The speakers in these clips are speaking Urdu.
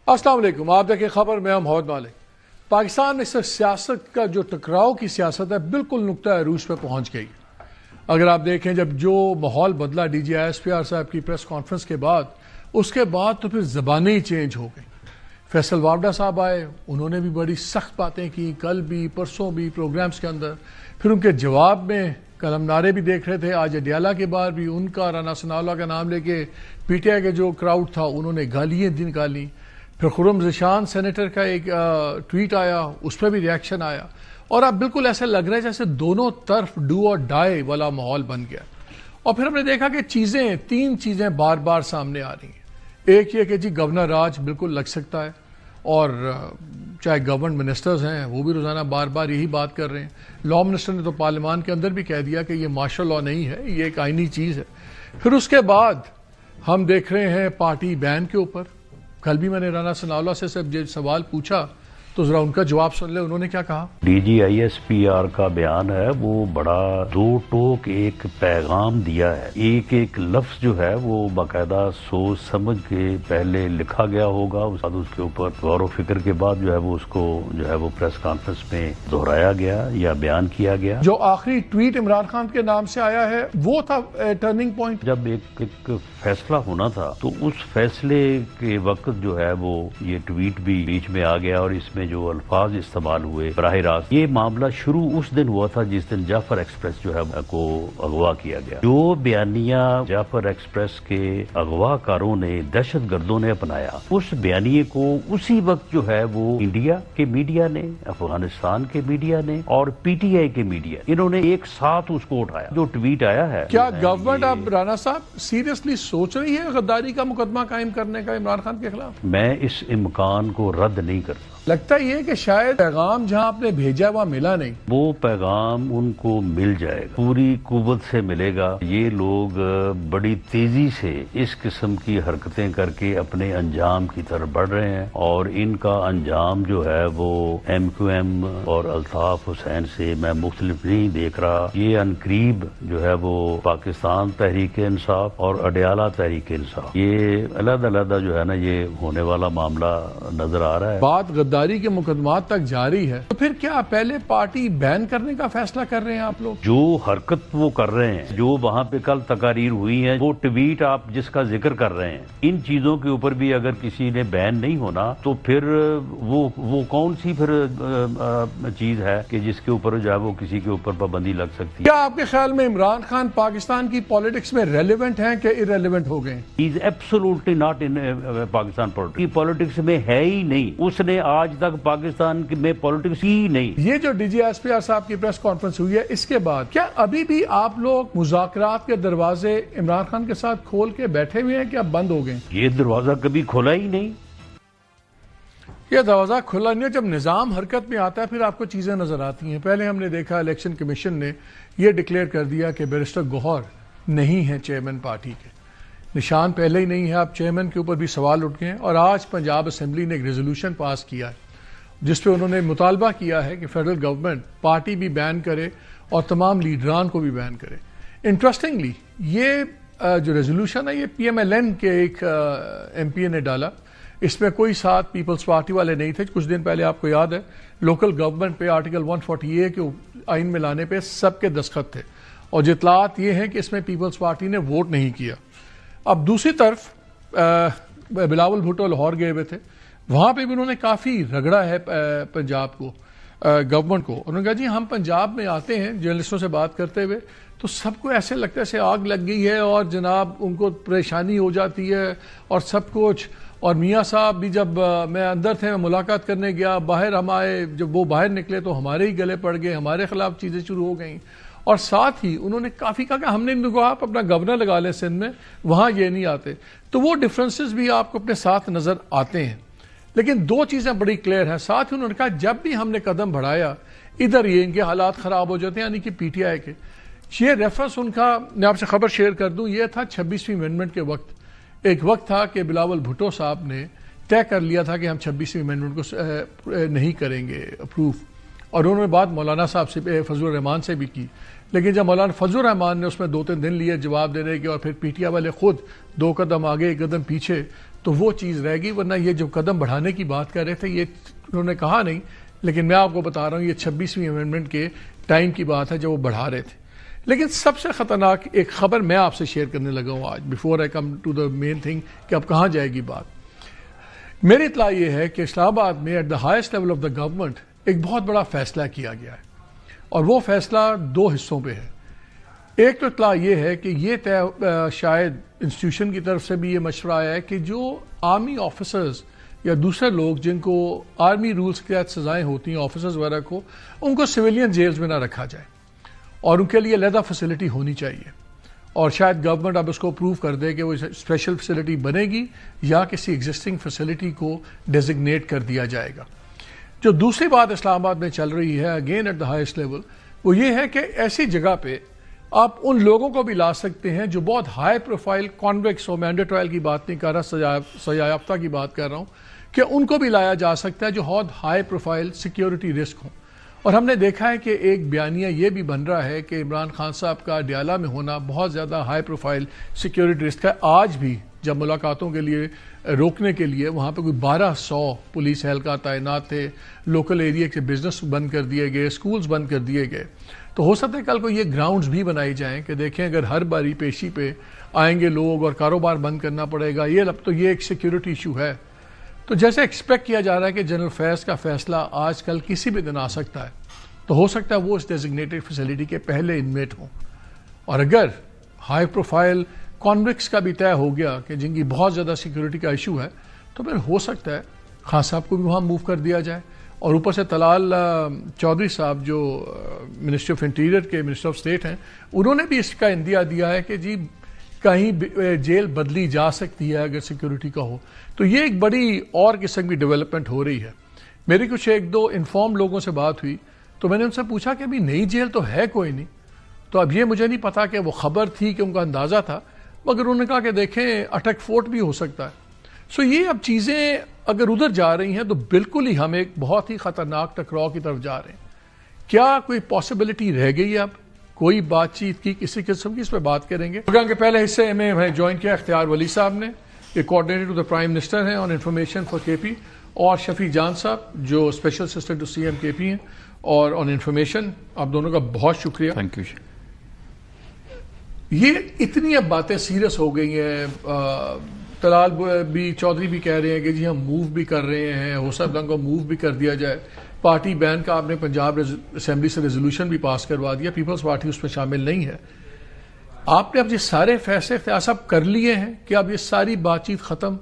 السلام علیکم، آپ دیکھیں خبر میں ہم محمد مالک۔ پاکستان میں صرف سیاست کا جو ٹکراؤ کی سیاست ہے بالکل نقطہ عروج پہ پہنچ گئی۔ اگر آپ دیکھیں جب جو ماحول بدلا D G S P R صاحب کی پریس کانفرنس کے بعد، اس کے بعد تو پھر زبانیں ہی چینج ہو گئیں۔ فیصل وابڈا صاحب آئے، انہوں نے بھی بڑی سخت باتیں کی، کل بھی پرسوں بھی پروگرامز کے اندر۔ پھر ان کے جواب میں کل ہم نعرے بھی دیکھ رہے تھے، آج اڈیالہ کے بعد بھی ان کا رانا ثناءاللہ کا نام لے کے پی ٹی آئی کے جو کراؤڈ تھا انہوں نے گالیاں نکالی۔ پھر خرم ذیشان سینیٹر کا ایک ٹویٹ آیا، اس پہ بھی ریاکشن آیا، اور اب بالکل ایسا لگ رہا ہے جیسے دونوں طرف ڈو اور ڈائی والا ماحول بن گیا۔ اور پھر ہم نے دیکھا کہ تین چیزیں بار بار سامنے آ رہی ہیں۔ ایک یہ کہ جی گورنر راج بالکل لگ سکتا ہے، اور چاہے گورنمنٹ منسٹرز ہیں وہ بھی روزانہ بار بار یہی بات کر رہے ہیں۔ لا منسٹر نے تو پارلیمان کے اندر بھی کہہ دیا کہ یہ مارشل لا نہیں ہے، یہ ایک آئینی چیز ہے۔ پھر اس کے بعد ہم دیکھ رہے ہیں پارٹی بین کے اوپر۔ کل بھی میں نے رانا ثناءاللہ سے سوال پوچھا تو ذرا ان کا جواب سن لیں، انہوں نے کیا کہا۔ D G I S P R کا بیان ہے، وہ بڑا دو ٹوک ایک پیغام دیا ہے۔ ایک ایک لفظ جو ہے وہ باقاعدہ سوچ سمجھ کے پہلے لکھا گیا ہوگا، اس کے اوپر غور و فکر کے بعد جو ہے وہ اس کو جو ہے وہ پریس کانفرنس میں دہرایا گیا یا بیان کیا گیا۔ جو آخری ٹویٹ عمران خان کے نام سے آیا ہے وہ تھا ٹرننگ پوائنٹ۔ جب ایک فیصلہ ہونا تھا تو اس فیصلے کے وقت جو ہے وہ یہ ٹویٹ بھی بیچ میں آ گیا، اور اس میں جو الفاظ استعمال ہوئے براہ راست، یہ معاملہ شروع اس دن ہوا تھا جس دن جعفر ایکسپریس جو ہے کو اغوا کیا گیا۔ جو بیانیہ جعفر ایکسپریس کے اغوا کاروں نے، دہشت گردوں نے اپنایا، اس بیانیے کو اسی وقت جو ہے وہ انڈیا کے میڈیا نے، افغانستان کے میڈیا نے اور پی ٹی آئی کے میڈیا، انہوں نے ایک ساتھ اس کو اٹھایا۔ جو ٹویٹ آیا ہے، کیا گورنمنٹ اب رانا صاحب سیریسلی سوچ رہی ہے غداری کا مقدمہ قائم کرنے کا عمران خان کے خلاف؟ میں اس امکان کو رد نہیں کرتا۔ لگتا یہ کہ شاید پیغام جہاں آپ نے بھیجا وہاں ملا نہیں۔ وہ پیغام ان کو مل جائے گا، پوری قوت سے ملے گا۔ یہ لوگ بڑی تیزی سے اس قسم کی حرکتیں کر کے اپنے انجام کی طرف بڑھ رہے ہیں، اور ان کا انجام جو ہے وہ ایم کیو ایم اور الطاف حسین سے میں مختلف نہیں دیکھ رہا۔ یہ عنقریب جو ہے وہ پاکستان تحریک انصاف اور اڈیالہ تحریک انصاف، یہ علیحدہ علیحدہ جو ہے نا یہ ہونے والا معاملہ نظر آ رہا ہے۔ بات غداری کے مقدمات تک جاری ہے، تو پھر کیا پہلے پارٹی بین کرنے کا فیصلہ کر رہے ہیں آپ لوگ؟ جو حرکت وہ کر رہے ہیں، جو وہاں پہ کل تقاریر ہوئی ہے، وہ ٹویٹ آپ جس کا ذکر کر رہے ہیں، ان چیزوں کے اوپر بھی اگر کسی نے بین نہیں ہونا تو پھر وہ کون سی پھر چیز ہے کہ جس کے اوپر جو ہے وہ کسی کے اوپر پابندی لگ سکتی ہے؟ کیا آپ کے خیال میں عمران خان پاکستان کی پالیٹکس میں ریلیونٹ ہیں کہ ارریلیونٹ ہو گئے؟ He is absolutely not in Pakistan politics میں ہے ہی نہیں۔ اس نے آج تک پاکستان میں پالیٹکس ہی نہیں۔ یہ جو D G S P R صاحب کی پریس کانفرنس ہوئی ہے، اس کے بعد کیا ابھی بھی آپ لوگ مذاکرات کے دروازے عمران خان کے ساتھ کھول کے بیٹھے ہوئے ہیں کہ اب بند ہو گئے؟ یہ دروازہ کبھی کھولا ہی نہیں۔ یہ دروازہ کھلا نہیں ہے۔ جب نظام حرکت میں آتا ہے پھر آپ کو چیزیں نظر آتی ہیں۔ پہلے ہم نے دیکھا الیکشن کمیشن نے یہ ڈکلیئر کر دیا کہ بیرسٹر گوہر نہیں ہے چیئرمین پارٹی کے، نشان پہلے ہی نہیں ہے۔ اب چیئرمین کے اوپر بھی سوال اٹھ گئے ہیں، اور آج پنجاب اسمبلی نے ایک ریزولوشن پاس کیا ہے جس پہ انہوں نے مطالبہ کیا ہے کہ فیڈرل گورنمنٹ پارٹی بھی بین کرے اور تمام لیڈران کو بھی بین کرے۔ انٹرسٹنگلی یہ جو ریزولوشن ہے یہ پی ایم ایل این کے ایک ایم پی اے نے ڈالا۔ اس میں کوئی ساتھ پیپلز پارٹی والے نہیں تھے۔ کچھ دن پہلے آپ کو یاد ہے لوکل گورنمنٹ پہ آرٹیکل 140A کے آئین میں لانے پہ سب کے دستخط تھے، اور اطلاعات یہ ہیں کہ اس میں پیپلز پارٹی نے ووٹ نہیں کیا۔ اب دوسری طرف بلاول بھٹو لاہور گئے ہوئے تھے، وہاں پہ بھی انہوں نے کافی رگڑا ہے پنجاب کو، گورنمنٹ کو۔ انہوں نے کہا جی ہم پنجاب میں آتے ہیں جرنلسٹوں سے بات کرتے ہوئے تو سب کو ایسے لگتا ہے جیسے آگ لگ گئی ہے، اور جناب ان کو پریشانی ہو جاتی ہے اور سب کچھ۔ اور میاں صاحب بھی جب میں اندر تھے، میں ملاقات کرنے گیا، باہر ہم آئے، جب وہ باہر نکلے تو ہمارے ہی گلے پڑ گئے، ہمارے خلاف چیزیں شروع ہو گئیں۔ اور ساتھ ہی انہوں نے کافی کہا کہ ہم نے ان کو آپ اپنا گورنر لگا لیں سندھ میں، وہاں یہ نہیں آتے۔ تو وہ ڈفرینسز بھی آپ کو اپنے ساتھ نظر آتے ہیں، لیکن دو چیزیں بڑی کلیئر ہیں۔ ساتھ ہی انہوں نے کہا جب بھی ہم نے قدم بڑھایا ادھر یہ ان کے حالات خراب ہو جاتے ہیں، یعنی کہ پی ٹی آئی کے۔ یہ ریفرنس ان کا میں آپ سے خبر شیئر کر دوں، یہ تھا 26ویں امینڈمنٹ کے وقت۔ ایک وقت تھا کہ بلاول بھٹو صاحب نے طے کر لیا تھا کہ ہم 26ویں امینڈمنٹ کو نہیں کریں گے اپروو، اور انہوں نے بات مولانا صاحب سے فضل الرحمان سے بھی کی، لیکن جب مولانا فضل الرحمان نے اس میں 2-3 دن لیے جواب دینے کے اور پھر پی ٹی آئی والے خود 2 قدم آگے 1 قدم پیچھے، تو وہ چیز رہ گئی. ورنہ یہ جو قدم بڑھانے کی بات کر رہے تھے یہ انہوں نے کہا نہیں، لیکن میں آپ کو بتا رہا ہوں یہ 26ویں امینڈمنٹ کے ٹائم کی بات ہے جب وہ بڑھا رہے تھے. لیکن سب سے خطرناک ایک خبر میں آپ سے شیئر کرنے لگا ہوں آج، before I come to the main thing کہ اب کہاں جائے گی بات. میری اطلاع یہ ہے کہ اسلام آباد میں at the highest level of the government ایک بہت بڑا فیصلہ کیا گیا ہے، اور وہ فیصلہ 2 حصوں پہ ہے. ایک تو اطلاع یہ ہے کہ یہ شاید انسٹیٹیوشن کی طرف سے بھی یہ مشورہ آیا ہے کہ جو آرمی آفیسرز یا دوسرے لوگ جن کو آرمی رولز کے تحت سزائیں ہوتی ہیں آفیسرز وغیرہ کو، ان کو سویلین جیلز میں نہ رکھا جائے اور ان کے لیے علیحدہ فیسلٹی ہونی چاہیے. اور شاید گورنمنٹ اب اس کو اپروو کر دے کہ وہ اسپیشل فیسلٹی بنے گی یا کسی ایگزسٹنگ فیسلٹی کو ڈیزگنیٹ کر دیا جائے گا. جو دوسری بات اسلام آباد میں چل رہی ہے again at the highest level, وہ یہ ہے کہ ایسی جگہ پہ آپ ان لوگوں کو بھی لا سکتے ہیں جو بہت ہائی پروفائل کانوکس ہو، مینڈا ٹرائل کی بات نہیں کر رہا، سزا یافتہ کی بات کر رہا ہوں، کہ ان کو بھی لایا جا سکتا ہے جو بہت ہائی پروفائل سیکیورٹی رسک ہوں. اور ہم نے دیکھا ہے کہ ایک بیانیہ یہ بھی بن رہا ہے کہ عمران خان صاحب کا ڈیالہ میں ہونا بہت زیادہ ہائی پروفائل سیکیورٹی رسک ہے. آج بھی جب ملاقاتوں کے لیے روکنے کے لیے وہاں پہ کوئی 1200 پولیس اہلکار تعینات تھے، لوکل ایریا کے بزنس بند کر دیے گئے، سکولز بند کر دیے گئے. تو ہو سکتا ہے کل کو یہ گراؤنڈز بھی بنائی جائیں کہ دیکھیں اگر ہر باری پیشی پہ آئیں گے لوگ اور کاروبار بند کرنا پڑے گا، یہ ایک سیکیورٹی ایشو ہے. تو جیسے ایکسپیکٹ کیا جا رہا ہے کہ جنرل فیض کا فیصلہ آج کل کسی بھی دن آ سکتا ہے، تو ہو سکتا ہے وہ اس ڈیزگنیٹڈ فیسلٹی کے پہلے انمیٹ ہوں. اور اگر ہائی پروفائل کانوکس کا بھی طے ہو گیا کہ جن کی بہت زیادہ سیکیورٹی کا ایشو ہے، تو پھر ہو سکتا ہے خان صاحب کو بھی وہاں موو کر دیا جائے. اور اوپر سے طلال چودھری صاحب جو منسٹر آف انٹیریئر کے منسٹر آف اسٹیٹ ہیں، انہوں نے بھی اس کا اندیا دیا ہے کہ جی کہیں جیل بدلی جا سکتی ہے اگر سیکیورٹی کا ہو. تو یہ ایک بڑی اور قسم کی ڈیولپمنٹ ہو رہی ہے. میری کچھ 1-2 انفارم لوگوں سے بات ہوئی تو میں نے ان سے پوچھا کہ ابھی نئی جیل تو ہے کوئی نہیں. تو اب یہ مجھے نہیں پتا کہ وہ خبر تھی کہ ان کا اندازہ تھا، مگر انہوں نے کہا کہ دیکھیں اٹک فورٹ بھی ہو سکتا ہے. سو یہ اب چیزیں اگر ادھر جا رہی ہیں تو بالکل ہی ہم ایک بہت ہی خطرناک ٹکراؤ کی طرف جا رہے ہیں. کیا کوئی پاسبلٹی رہ گئی ہے اب کوئی بات چیت کی کسی قسم کی؟ اس پہ بات کریں گے. پروگرام کے پہلے حصے میں ہمیں جوائن کیا اختیار ولی صاحب نے، یہ coordinator to the prime minister ہیں آن انفارمیشن فار کے پی، اور شفیع جان صاحب جو special assistant to C M K P ہیں اور آن انفارمیشن. آپ دونوں کا بہت شکریہ. Thank you. یہ اتنی اب باتیں سیریس ہو گئی ہیں، طلال بھی چودھری بھی کہہ رہے ہیں کہ جی ہم موو بھی کر رہے ہیں، ہو سکتا ہے کو موو بھی کر دیا جائے. پارٹی بین کا آپ نے پنجاب اسمبلی سے ریزولوشن بھی پاس کروا دیا، پیپلز پارٹی اس میں شامل نہیں ہے. آپ نے اب یہ سارے فیصلے اختیار کر لیے ہیں کہ اب یہ ساری بات چیت ختم.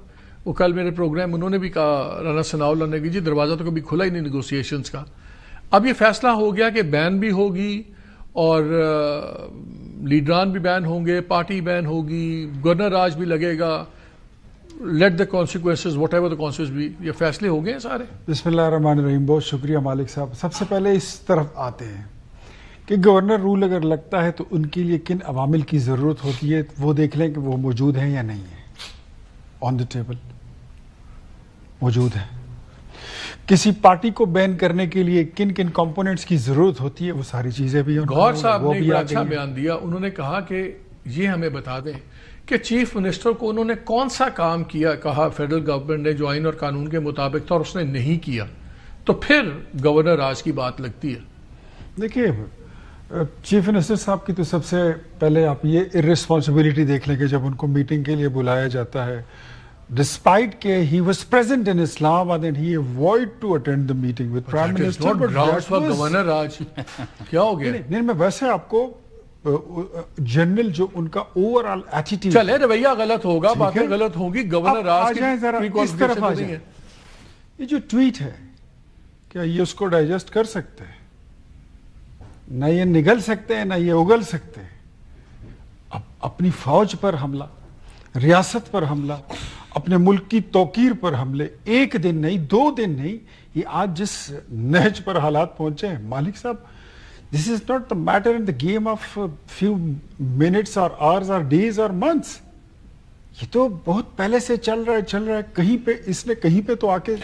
وہ کل میرے پروگرام انہوں نے بھی کہا، رانا ثناء اللہ نے کہ جی دروازہ تو کبھی کھلا ہی نہیں نیگوسیشنز کا. اب یہ فیصلہ ہو گیا کہ بین بھی ہوگی اور لیڈران بھی بین ہوں گے، پارٹی بین ہوگی، گورنر راج بھی لگے گا. Let the consequences whatever the consequences بھی. یہ فیصلے ہو گئے ہیں سارے. بسم اللہ الرحمن الرحیم. بہت شکریہ مالک صاحب. سب سے پہلے اس طرف آتے ہیں کہ گورنر رول اگر لگتا ہے تو ان کے لیے کن عوامل کی ضرورت ہوتی ہے، وہ دیکھ لیں کہ وہ موجود ہیں یا نہیں ہیں. آن دا ٹیبل موجود ہیں. کسی پارٹی کو بین کرنے کے لیے کن کن کمپوننٹس کی ضرورت ہوتی ہے، وہ ساری چیزیں بھی. گور صاحب نے ایک اچھا بیان دیا. انہوں نے کہا کہ یہ ہمیں بتا دیں کہ چیف منسٹر کو انہوں نے کون سا کام کیا، کہا فیڈرل گورنمنٹ نے جو آئین اور قانون کے مطابق تھا اور اس نے نہیں کیا، تو پھر گورنر راج کی بات لگتی ہے. دیکھیے چیف منسٹر صاحب کی تو سب سے پہلے آپ یہ ارسپانسبلٹی دیکھ لیں کہ جب ان کو میٹنگ کے لیے بلایا جاتا ہے، ڈسپائٹ کہ he was present in Islamabad and he avoid to attend the meeting with prime minister. Governor raj کیا ہو گیا؟ نہیں میں ویسے آپ کو جنرل جو ان کا اوور آل ایٹیٹیوڈ، چلے رویہ غلط ہوگا، باتیں غلط ہوں گی. گورنر راج کی اس طرف آ جائیں. یہ جو ٹویٹ ہے کیا یہ اس کو ڈائجسٹ کر سکتے ہیں؟ نہ یہ نگل سکتے ہیں نہ یہ اگل سکتے ہیں. اب اپنی فوج پر حملہ، ریاست پر حملہ، اپنے ملک کی توقیر پر حملے، ایک دن نہیں 2 دن نہیں، یہ آج جس نہج پر حالات پہنچے ہیں مالک صاحب، this is not the matter in the game of few minutes or hours or days or months. یہ تو بہت پہلے سے چل رہا ہے. کہیں پہ اس نے کہیں پہ تو آ کے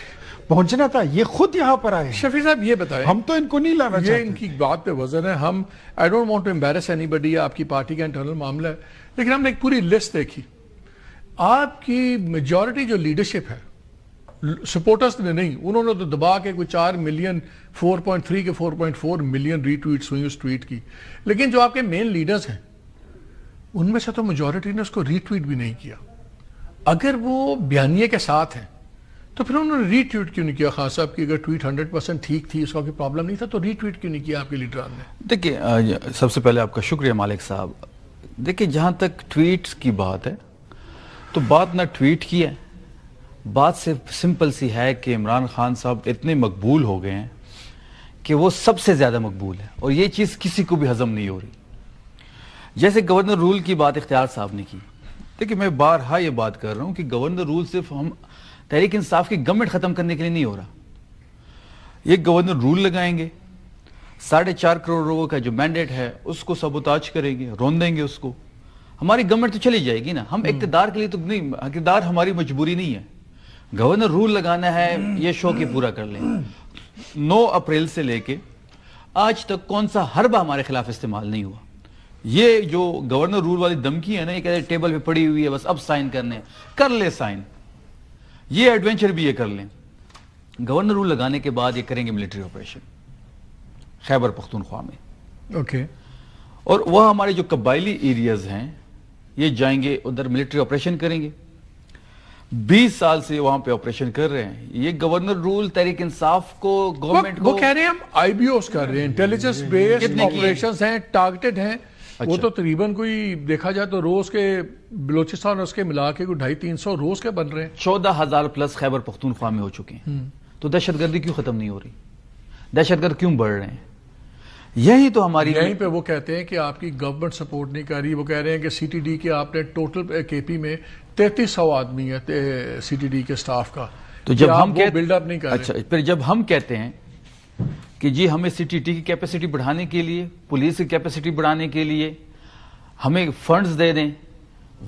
پہنچنا تھا. یہ خود یہاں پر آئے. شفیع صاحب یہ بتائیں, ہم تو ان کو نہیں لانا چاہتے. یہ ان کی بات پہ وزن ہے. ہم I don't want to embarrass anybody, آپ کی پارٹی کا انٹرنل معاملہ ہے, لیکن ہم نے ایک پوری لسٹ دیکھی. آپ کی میجورٹی جو لیڈرشپ ہے, سپورٹرز نے نہیں, انہوں نے تو دبا کے کوئی 4 ملین 4.3 کے 4.4 ملین ری ٹویٹس ہوئی اس ٹویٹ کی. لیکن جو آپ کے مین لیڈرز ہیں ان میں سے تو میجورٹی نے اس کو ری ٹویٹ بھی نہیں کیا. اگر وہ بیانیے کے ساتھ ہیں تو پھر انہوں نے ری ٹویٹ کیوں نہیں کیا؟ خان صاحب کی اگر ٹویٹ 100% ٹھیک تھی, اس کا کوئی پرابلم نہیں تھا, تو ری ٹویٹ کیوں نہیں کیا آپ کے لیڈران نے؟ دیکھیے, سب سے پہلے آپ کا شکریہ مالک صاحب. دیکھیے, جہاں تک ٹویٹس کی بات ہے تو بات نہ ٹویٹ کی ہے, بات صرف سمپل سی ہے کہ عمران خان صاحب اتنے مقبول ہو گئے ہیں کہ وہ سب سے زیادہ مقبول ہے, اور یہ چیز کسی کو بھی ہضم نہیں ہو رہی. جیسے گورنر رول کی بات اختیار صاحب نے کی, دیکھیں میں بارہا یہ بات کر رہا ہوں کہ گورنر رول صرف ہم تحریک انصاف کی گورنمنٹ ختم کرنے کے لیے نہیں ہو رہا. یہ گورنر رول لگائیں گے, 4.5 کروڑ لوگوں کا جو مینڈیٹ ہے اس کو سبوتاج کریں گے, رون دیں گے اس کو. ہماری گورنمنٹ تو چلی جائے گی نا, ہم اقتدار کے لیے تو نہیں, اقتدار ہماری مجبوری نہیں ہے. گورنر رول لگانا ہے, یہ شوق ہی پورا کر لیں. 9 اپریل سے لے کے آج تک کون سا حربہ ہمارے خلاف استعمال نہیں ہوا. یہ جو گورنر رول والی دھمکی ہے نا, یہ کہتے ہیں ٹیبل پہ پڑی ہوئی ہے, بس اب سائن کرنے, کر لے سائن. یہ ایڈونچر بھی یہ کر لیں. گورنر رول لگانے کے بعد یہ کریں گے ملٹری آپریشن خیبر پختونخوا میں. اوکے. اور وہ ہمارے جو قبائلی ایریاز ہیں یہ جائیں گے ادھر, ملٹری آپریشن کریں گے. 20 سال سے وہاں پہ آپریشن کر رہے ہیں. یہ گورنر رول تحریک انصاف کو, گورنمنٹ کو, وہ کہہ رہے ہیں ہم آئی بی اوز کر رہے ہیں, انٹیلیجنس بیسڈ آپریشنز ہیں, ٹارگٹڈ ہیں. وہ تو تقریباً کوئی دیکھا جائے تو روز کے بلوچستان اور اس کے ملا کے کوئی 250-300 روز کے بن رہے ہیں. 14,000 پلس خیبر پختونخوا میں ہو چکے ہیں. تو دہشت گردی کیوں ختم نہیں ہو رہی؟ دہشت گرد کیوں بڑھ رہے ہیں؟ یہی تو ہماری, یہیں پہ وہ کہتے ہیں کہ آپ کی گورنمنٹ سپورٹ نہیں کر رہی. وہ کہہ رہے ہیں کہ سی ٹی ڈی کے آپ نے ٹوٹل کے پی میں 3300 آدمی ہے سی ٹی ڈی کے سٹاف کا, تو جب ہم بلڈ اپ نہیں کر رہے. اچھا, پھر جب ہم کہتے ہیں کہ جی ہمیں سی ٹی ٹی کی کیپیسٹی بڑھانے کے لیے, پولیس کی کیپیسٹی بڑھانے کے لیے ہمیں فنڈز دے دیں,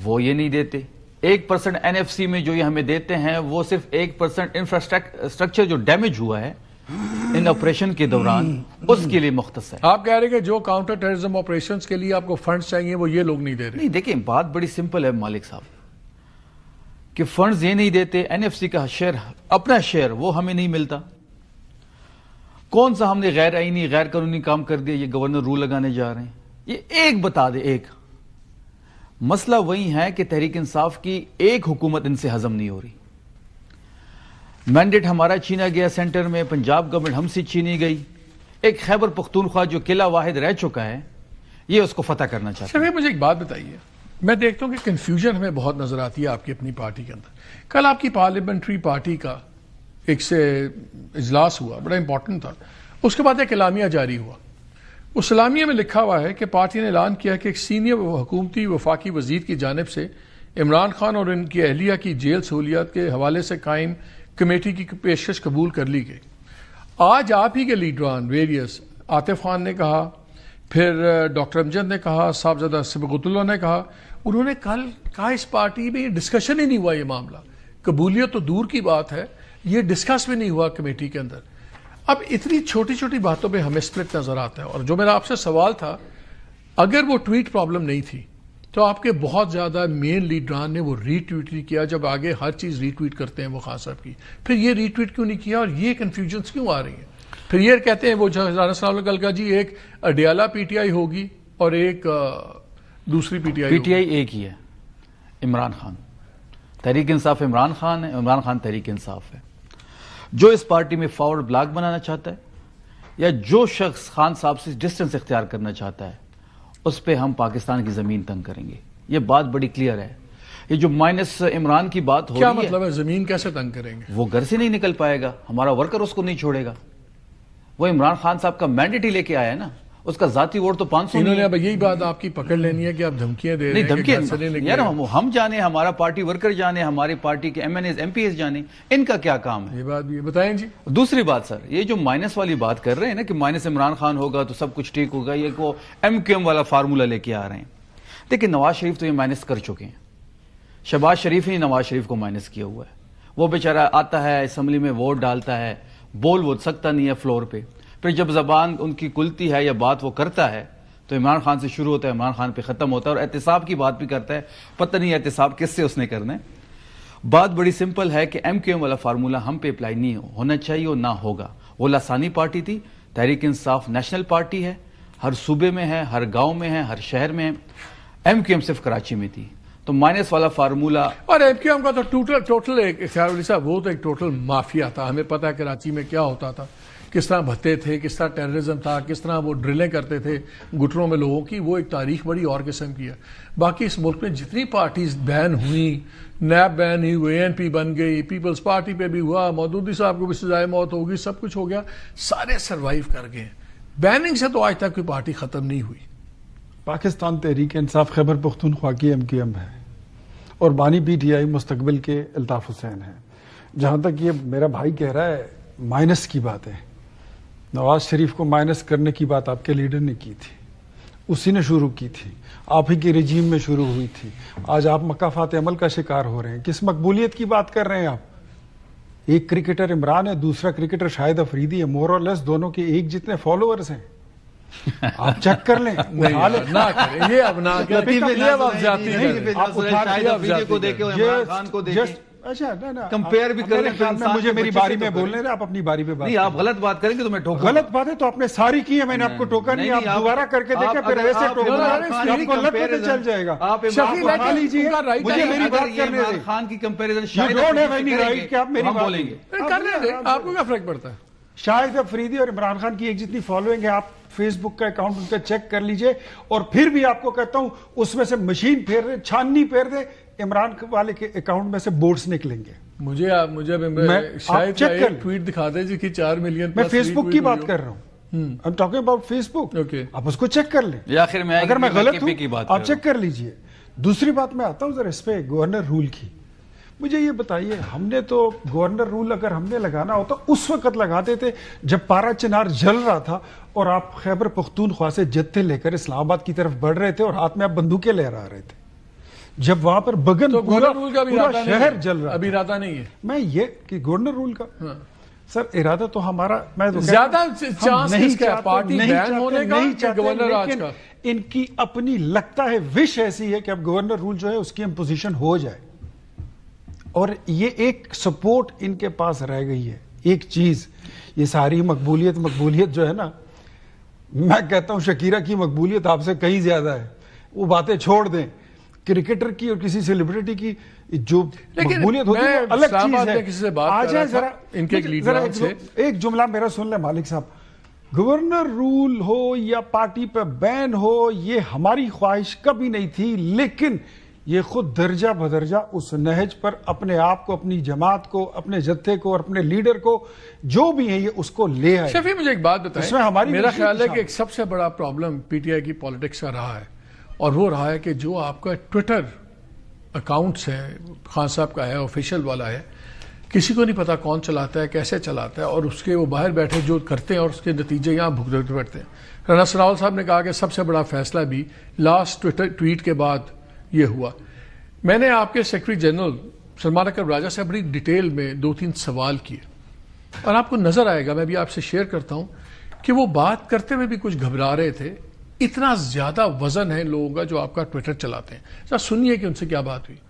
وہ یہ نہیں دیتے. 1% NFC میں جو یہ ہمیں دیتے ہیں وہ صرف 1% انفراسٹرکچر جو ڈیمیج ہوا ہے ان آپریشن کے دوران اس کے لیے مختص ہے. آپ کہہ رہے ہیں کہ جو کاؤنٹر ٹیررزم آپریشنز کے لیے آپ کو فنڈز چاہیے وہ یہ لوگ نہیں دے رہے. نہیں, دیکھیں بات بڑی سمپل ہے مالک صاحب, کہ فنڈز یہ نہیں دیتے, NFC کا شیئر, اپنا شیئر وہ ہمیں نہیں ملتا. کون سا ہم نے غیر آئینی غیر قانونی کام کر دیا, یہ گورنر رول لگانے جا رہے ہیں. یہ ایک بتا دے, ایک مسئلہ وہی ہے کہ تحریک انصاف کی ایک حکومت ان سے ہضم نہیں ہو رہی. مینڈیٹ ہمارا چھینا گیا سینٹر میں, پنجاب گورنمنٹ ہم سے چھینی گئی. ایک خیبر پختونخوا جو قلعہ واحد رہ چکا ہے, یہ اس کو فتح کرنا چاہتا ہے. مجھے ایک بات بتائیے, میں دیکھتا ہوں کہ کنفیوژن ہمیں بہت نظر آتی ہے آپ کی اپنی پارٹی کے اندر. کل آپ کی پارلیمنٹری پارٹی کا ایک سے اجلاس ہوا, بڑا امپورٹنٹ تھا. اس کے بعد ایک اعلامیہ جاری ہوا. اس اعلامیہ میں لکھا ہوا ہے کہ پارٹی نے اعلان کیا کہ ایک سینئر حکومتی وفاقی وزیر کی جانب سے عمران خان اور ان کی اہلیہ کی جیل سہولیات کے حوالے سے قائم کمیٹی کی پیشکش قبول کر لی گئی. آج آپ ہی کے لیڈران ویریس, عاطف خان نے کہا, پھر ڈاکٹر امجد نے کہا, صاحبزادہ صبغت اللہ نے کہا, انہوں نے کل کہا اس پارٹی میں ڈسکشن ہی نہیں ہوا. یہ معاملہ قبولیت تو دور کی بات ہے, یہ ڈسکس بھی نہیں ہوا کمیٹی کے اندر. اب اتنی چھوٹی چھوٹی باتوں پہ ہمیں سپلٹ نظر آتا ہے. اور جو میرا آپ سے سوال تھا, اگر وہ ٹویٹ پرابلم نہیں تھی تو آپ کے بہت زیادہ مین لیڈران نے وہ ری ٹویٹ نہیں کیا, جب آگے ہر چیز ری ٹویٹ کرتے ہیں وہ خان صاحب کی. پھر یہ ری ٹویٹ کیوں نہیں کیا, اور یہ کنفیوژنس کیوں آ رہی ہیں؟ پھر یہ کہتے ہیں وہ رانا ثناء اللہ کا جی ایک اڈیالہ پی ٹی آئی ہوگی اور ایک دوسری پی ٹی آئی. پی ٹی آئی ایک ہی ہے, عمران خان. تحریک انصاف عمران خان ہے, عمران خان تحریک انصاف ہے. جو اس پارٹی میں فارورڈ بلاک بنانا چاہتا ہے یا جو شخص خان صاحب سے ڈسٹنس اختیار کرنا چاہتا ہے, اس پہ ہم پاکستان کی زمین تنگ کریں گے. یہ بات بڑی کلیئر ہے. یہ جو مائنس عمران کی بات ہو رہی ہے, کیا مطلب ہے زمین کیسے تنگ کریں گے؟ وہ گھر سے نہیں نکل پائے گا, ہمارا ورکر اس کو نہیں چھوڑے گا. وہ عمران خان صاحب کا مینڈیٹ ہی لے کے آیا ہے نا, اس کا ذاتی ووٹ تو 500 انہوں نے اب یہی بات آپ کی پکڑ لینی ہے کہ آپ دھمکیاں دے رہے ہیں. نہیں دھمکیاں یار, ہم جانے, ہمارا پارٹی ورکر جانے, ہماری پارٹی کے MNAs MPs جانے, ان کا کیا کام ہے؟ یہ بات بھی بتائیں جی. دوسری بات سر, یہ جو مائنس والی بات کر رہے ہیں نا کہ مائنس عمران خان ہوگا تو سب کچھ ٹھیک ہوگا, یہ وہ MQM والا فارمولا لے کے آ رہے ہیں. دیکھیں نواز شریف تو یہ مائنس کر چکے ہیں. شہباز شریف نے نواز شریف کو مائنس کیا ہوا ہے. وہ بیچارہ آتا ہے اسمبلی میں ووٹ ڈالتا ہے, بول وہ سکتا نہیں ہے فلور پہ, پھر جب زبان ان کی کھلتی ہے یا بات وہ کرتا ہے تو عمران خان سے شروع ہوتا ہے, عمران خان پہ ختم ہوتا ہے, اور احتساب کی بات بھی کرتا ہے. پتہ نہیں احتساب کس سے اس نے کرنا ہے. بات بڑی سمپل ہے کہ ایم کیو ایم والا فارمولہ ہم پہ اپلائی نہیں ہونا چاہیے اور نہ ہوگا. وہ لسانی پارٹی تھی, تحریک انصاف نیشنل پارٹی ہے, ہر صوبے میں ہے, ہر گاؤں میں ہے, ہر شہر میں ہے. ایم کیو ایم صرف کراچی میں تھی. تو مائنس والا فارمولہ, اور ایم کیو ایم کا تو ٹوٹل اختیار علی صاحب وہ تو ایک ٹوٹل مافیا تھا. ہمیں پتا ہے کراچی میں کیا ہوتا تھا, کس طرح بھتے تھے, کس طرح ٹیررزم تھا, کس طرح وہ ڈرلیں کرتے تھے گٹروں میں لوگوں کی. وہ ایک تاریخ بڑی اور قسم کی ہے. باقی اس ملک میں جتنی پارٹیز بین ہوئی, نیب بین ہوئی, اے این پی بن گئی, پیپلز پارٹی پہ بھی ہوا, مودودی صاحب کو بھی سزائے موت ہوگی, سب کچھ ہو گیا, سارے سروائیو کر گئے. بیننگ سے تو آج تک کوئی پارٹی ختم نہیں ہوئی. پاکستان تحریک انصاف خیبر پختونخوا کی ایم کیو ایم ہے اور بانی پی ٹی آئی مستقبل کے الطاف حسین ہیں. جہاں تک یہ میرا بھائی کہہ رہا ہے مائنس کی بات ہے, نواز شریف کو مائنس کرنے کی بات آپ کے لیڈر نے کی تھی, اسی نے شروع کی تھی, آپ ہی کی رجیم میں شروع ہوئی تھی. آج آپ مکافات عمل کا شکار ہو رہے ہیں. کس مقبولیت کی بات کر رہے ہیں آپ؟ ایک کرکٹر عمران ہے, دوسرا کرکٹر شاہد افریدی ہے, مور اور لیس دونوں کے ایک جتنے فالوورز ہیں. آپ چیک کر لیں. نہ کریں یہ, اب نہ کمپیئر بھی کریں. مجھے میری باری میں بولنے رہے, آپ اپنی باری پہ بات. نہیں, آپ غلط بات کریں گے تو میں ٹوکوں. غلط بات ہے تو آپ نے ساری کی ہے, میں نے آپ کو ٹوکا نہیں. آپ دوبارہ کر کے دیکھیں, پھر ایسے ٹوکنا آپ کو غلط پتہ چل جائے گا. آپ اٹھا لیجیے, مجھے میری بات کرنے دیں. خان کی comparison You don't have any right کہ آپ میری بات بولیں گے. کرنے دیں, آپ کو کیا فرق پڑتا ہے؟ شاہد افریدی اور عمران خان کی ایک جتنی فالوئنگ ہے, آپ فیس بک کا اکاؤنٹ ان کا چیک کر لیجئے. اور پھر بھی آپ کو کہتا ہوں اس میں سے مشین پھیر دیں, چھاننی پھیر دیں, عمران والے کے اکاؤنٹ میں سے بورڈز نکلیں گے. مجھے شاید کا ایک ٹویٹ دکھا دیں جس کی 4 ملین. میں فیس بک کی بات کر رہا ہوں, I'm talking about فیس بک. آپ اس کو چیک کر لیں. اگر میں غلط ہوں آپ چیک کر لیجئے. دوسری بات میں آتا ہوں ذرا اس پہ گورنر رول کی. مجھے یہ بتائیے, ہم نے تو گورنر رول اگر ہم نے لگانا ہوتا اس وقت لگاتے تھے جب پارا چنار جل رہا تھا اور آپ خیبر پختونخوا سے جتھے لے کر اسلام آباد کی طرف بڑھ رہے تھے اور ہاتھ میں آپ بندوقیں لہرا رہے تھے, جب وہاں پر بگن پورا شہر جل رہا. ابھی ارادہ نہیں ہے. میں یہ کہ گورنر رول کا سر ارادہ تو ہمارا, میں زیادہ چانس کس کا پارٹی بین ہونے کا کہ گورنر راج کا؟ ان کی اپنی لگتا ہے وش ایسی ہے کہ اب گورنر رول جو ہے اس کی امپوزیشن ہو جائے. اور یہ ایک سپورٹ ان کے پاس رہ گئی ہے, ایک چیز. یہ ساری مقبولیت جو ہے نا, میں کہتا ہوں شکیرہ کی مقبولیت آپ سے کہیں زیادہ ہے. وہ باتیں چھوڑ دیں, کرکٹر کی اور کسی سیلیبریٹی کی جو مقبولیت ہوتی ہے الگ چیز ہے. آ جائے ذرا ان کے لیڈر سے ایک جملہ میرا سن لیں مالک صاحب. گورنر رول ہو یا پارٹی پہ بین ہو, یہ ہماری خواہش کبھی نہیں تھی, لیکن یہ خود درجہ بدرجہ اس نہج پر اپنے آپ کو, اپنی جماعت کو, اپنے جتھے کو اور اپنے لیڈر کو جو بھی ہیں یہ اس کو لے آئے. شفیع مجھے ایک بات بتائیں, میرا خیال ہے کہ ایک سب سے بڑا پرابلم پی ٹی آئی کی پالیٹکس کا رہا ہے, اور وہ رہا ہے کہ جو آپ کا ٹویٹر اکاؤنٹس ہے, خان صاحب کا ہے, آفیشیل والا ہے, کسی کو نہیں پتا کون چلاتا ہے, کیسے چلاتا ہے, اور اس کے وہ باہر بیٹھے جو کرتے ہیں اور اس کے نتیجے یہاں بھگتتے پڑتے ہیں. رانا سراول صاحب نے کہا کہ سب سے بڑا فیصلہ بھی لاسٹ ٹویٹر ٹویٹ کے بعد یہ ہوا. میں نے آپ کے سیکرٹری جنرل سلمان اکرم راجہ سے بڑی ڈیٹیل میں 2-3 سوال کیے, اور آپ کو نظر آئے گا, میں بھی آپ سے شیئر کرتا ہوں کہ وہ بات کرتے ہوئے بھی کچھ گھبرا رہے تھے. اتنا زیادہ وزن ہے لوگوں کا جو آپ کا ٹویٹر چلاتے ہیں. ذرا سنیے کہ ان سے کیا بات ہوئی.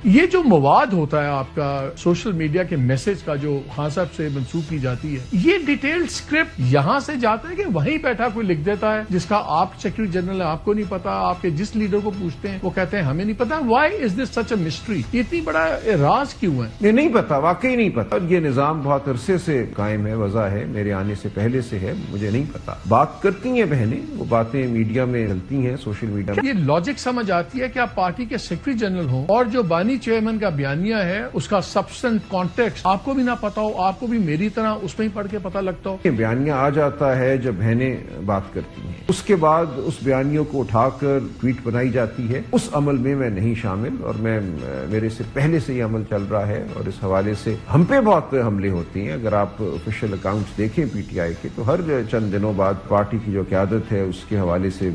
یہ جو مواد ہوتا ہے آپ کا سوشل میڈیا کے میسج کا جو خان صاحب سے منسوخ کی جاتی ہے, یہ ڈیٹیل سکرپٹ یہاں سے جاتا ہے کہ وہیں بیٹھا کوئی لکھ دیتا ہے جس کا آپ سیکرٹری جنرل ہے, آپ کو نہیں پتا, آپ کے جس لیڈر کو پوچھتے ہیں وہ کہتے ہیں ہمیں نہیں پتا. Why is this such a mystery? یہ اتنی بڑا راز کیوں ہے؟ یہ نہیں پتا, واقعی نہیں پتا. یہ نظام بہت عرصے سے قائم ہے, وضع ہے, میرے آنے سے پہلے سے ہے, مجھے نہیں پتا. بات کرتی ہیں بہنیں, وہ باتیں میڈیا میں چلتی ہیں, سوشل میڈیا میں. یہ لاجک سمجھ آتی ہے کہ آپ پارٹی کے سیکرٹری جنرل ہوں اور جو بانی چیئرمین کا بیانیہ ہے اس کا سبسٹنس کانٹیکسٹ آپ کو بھی نہ پتا ہو, آپ کو بھی میری طرح اس میں ہی پڑھ کے پتا لگتا ہو. یہ بیانیہ آ جاتا ہے جب بہنیں بات کرتی ہیں, اس کے بعد اس بیانیوں کو اٹھا کر ٹویٹ بنائی جاتی ہے. اس عمل میں میں نہیں شامل, اور میرے سے پہلے سے یہ عمل چل رہا ہے, اور اس حوالے سے ہم پہ بہت حملے ہوتے ہیں. اگر آپ آفیشیل اکاؤنٹس دیکھیں پی ٹی آئی کے تو ہر چند دنوں بعد پارٹی کی جو قیادت ہے اس کے حوالے سے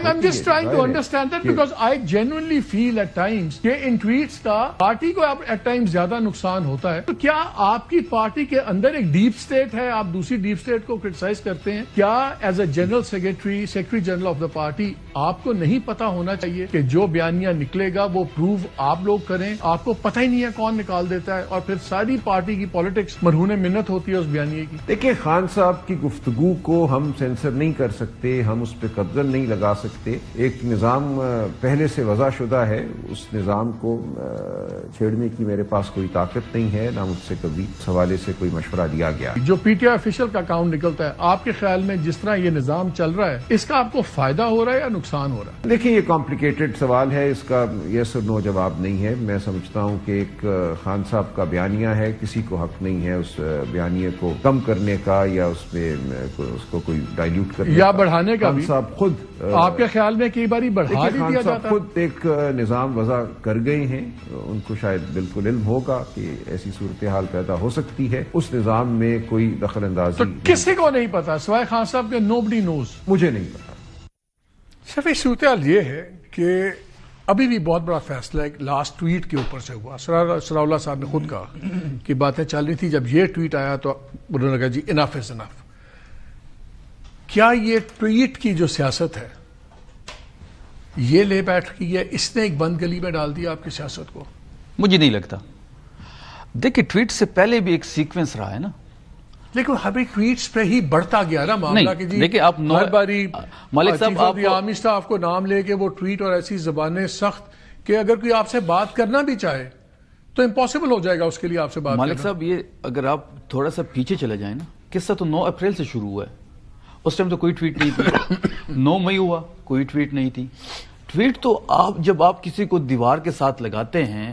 I'm just trying to understand that because I genuinely feel at times کہ ان ان ٹویٹس کا پارٹی کو ایٹ ٹائم زیادہ نقصان ہوتا ہے. تو کیا آپ کی پارٹی کے اندر ایک ڈیپ اسٹیٹ ہے, آپ دوسری ڈیپ اسٹیٹ کو کرٹیسائز کرتے ہیں؟ کیا as a general secretary general of the party آپ کو نہیں پتا ہونا چاہیے کہ جو بیانیہ نکلے گا وہ پروو آپ لوگ کریں؟ آپ کو پتہ ہی نہیں ہے کون نکال دیتا ہے, اور پھر ساری پارٹی کی پالیٹکس مرہون منت ہوتی ہے اس بیانیے کی. دیکھیں, خان صاحب کی گفتگو کو ہم سینسر نہیں کر سکتے, ہم اس پہ قبضہ نہیں لگا سکتے. ایک نظام پہلے سے وضع شدہ ہے, اس نظام کو چھیڑنے کی میرے پاس کوئی طاقت نہیں ہے, نہ مجھ سے کبھی اس حوالے سے کوئی مشورہ دیا گیا. جو پی ٹی آئی آفیشیل کا اکاؤنٹ نکلتا ہے, آپ کے خیال میں جس طرح یہ نظام چل رہا ہے اس کا آپ کو فائدہ ہو رہا ہے یا نقصان ہو رہا ہے؟ دیکھیں, یہ کمپلیکیٹڈ سوال ہے, اس کا یس اور نو جواب نہیں ہے. میں سمجھتا ہوں کہ ایک خان صاحب کا بیانیہ ہے, کسی کو حق نہیں ہے اس بیانیے کو کم کرنے کا یا اس کو کوئی ڈائلیوٹ کرنے یا بڑھانے کا. خان صاحب خود آپ کے خیال میں کئی باری بڑھا بھی دیا جاتا ہے؟ خود ایک نظام وضع کر گئے ہیں, ان کو شاید بالکل علم ہوگا کہ ایسی صورتحال پیدا ہو سکتی ہے, اس نظام میں کوئی دخل اندازی تو کسی کو نہیں پتا سوائے خان صاحب کے؟ نوبڈی نوز. مجھے نہیں پتا. صرف اس صورتحال یہ ہے کہ ابھی بھی بہت بڑا فیصلہ ہے لاسٹ ٹویٹ کے اوپر سے ہوا. ثناء اللہ صاحب نے خود کہا کہ باتیں چل رہی تھی, جب یہ ٹویٹ آیا تو انہوں نے کہا جی انف از انف. کیا یہ ٹویٹ کی جو سیاست ہے یہ لے بیٹھ کی ہے, اس نے ایک بند گلی میں ڈال دیا آپ کی سیاست کو؟ مجھے نہیں لگتا. دیکھیں, ٹویٹ سے پہلے بھی ایک سیکوینس رہا ہے نا, لیکن ہمیں ٹویٹس پہ ہی بڑھتا گیا نا معاملہ کہ جی دیکھیں آپ ہر باری ملک صاحب آپ آرمی اسٹاف کو نام لے کے وہ ٹویٹ اور ایسی زبانیں سخت کہ اگر کوئی آپ سے بات کرنا بھی چاہے تو امپاسبل ہو جائے گا اس کے لیے آپ سے بات. ملک صاحب, یہ اگر آپ تھوڑا سا پیچھے چلے جائیں نا, قصہ تو 9 اپریل سے شروع ہوا ہے. اس ٹائم تو کوئی ٹویٹ نہیں تھی. 9 مئی ہوا, کوئی ٹویٹ نہیں تھی. ٹویٹ تو آپ جب آپ کسی کو دیوار کے ساتھ لگاتے ہیں,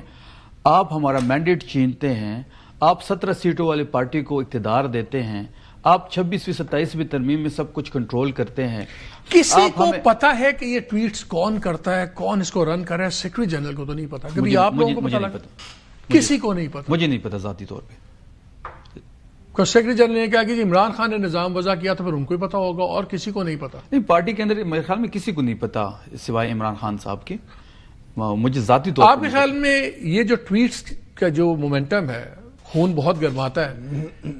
آپ ہمارا مینڈیٹ چھینتے ہیں, آپ 17 سیٹوں والی پارٹی کو اقتدار دیتے ہیں, آپ 26ویں 27ویں ترمیم میں سب کچھ کنٹرول کرتے ہیں. کسی کو پتا ہے کہ یہ ٹویٹس کون کرتا ہے, کون اس کو رن کر رہا ہے؟ سیکرٹری جنرل کو تو نہیں پتا, کبھی آپ لوگوں کو پتا لگا؟ کسی کو نہیں پتا. مجھے نہیں پتا ذاتی طور پہ. سیکرٹری جنرل نے کہا کہ جی عمران خان نے نظام وضع کیا تو پھر ان کو ہی پتا ہوگا, اور کسی کو نہیں پتا. نہیں, پارٹی کے اندر میرے خیال میں کسی کو نہیں پتا سوائے عمران خان صاحب کے. مجھے ذاتی طور آپ کے خیال میں یہ جو ٹویٹس کا جو مومنٹم ہے, خون بہت گرماتا ہے,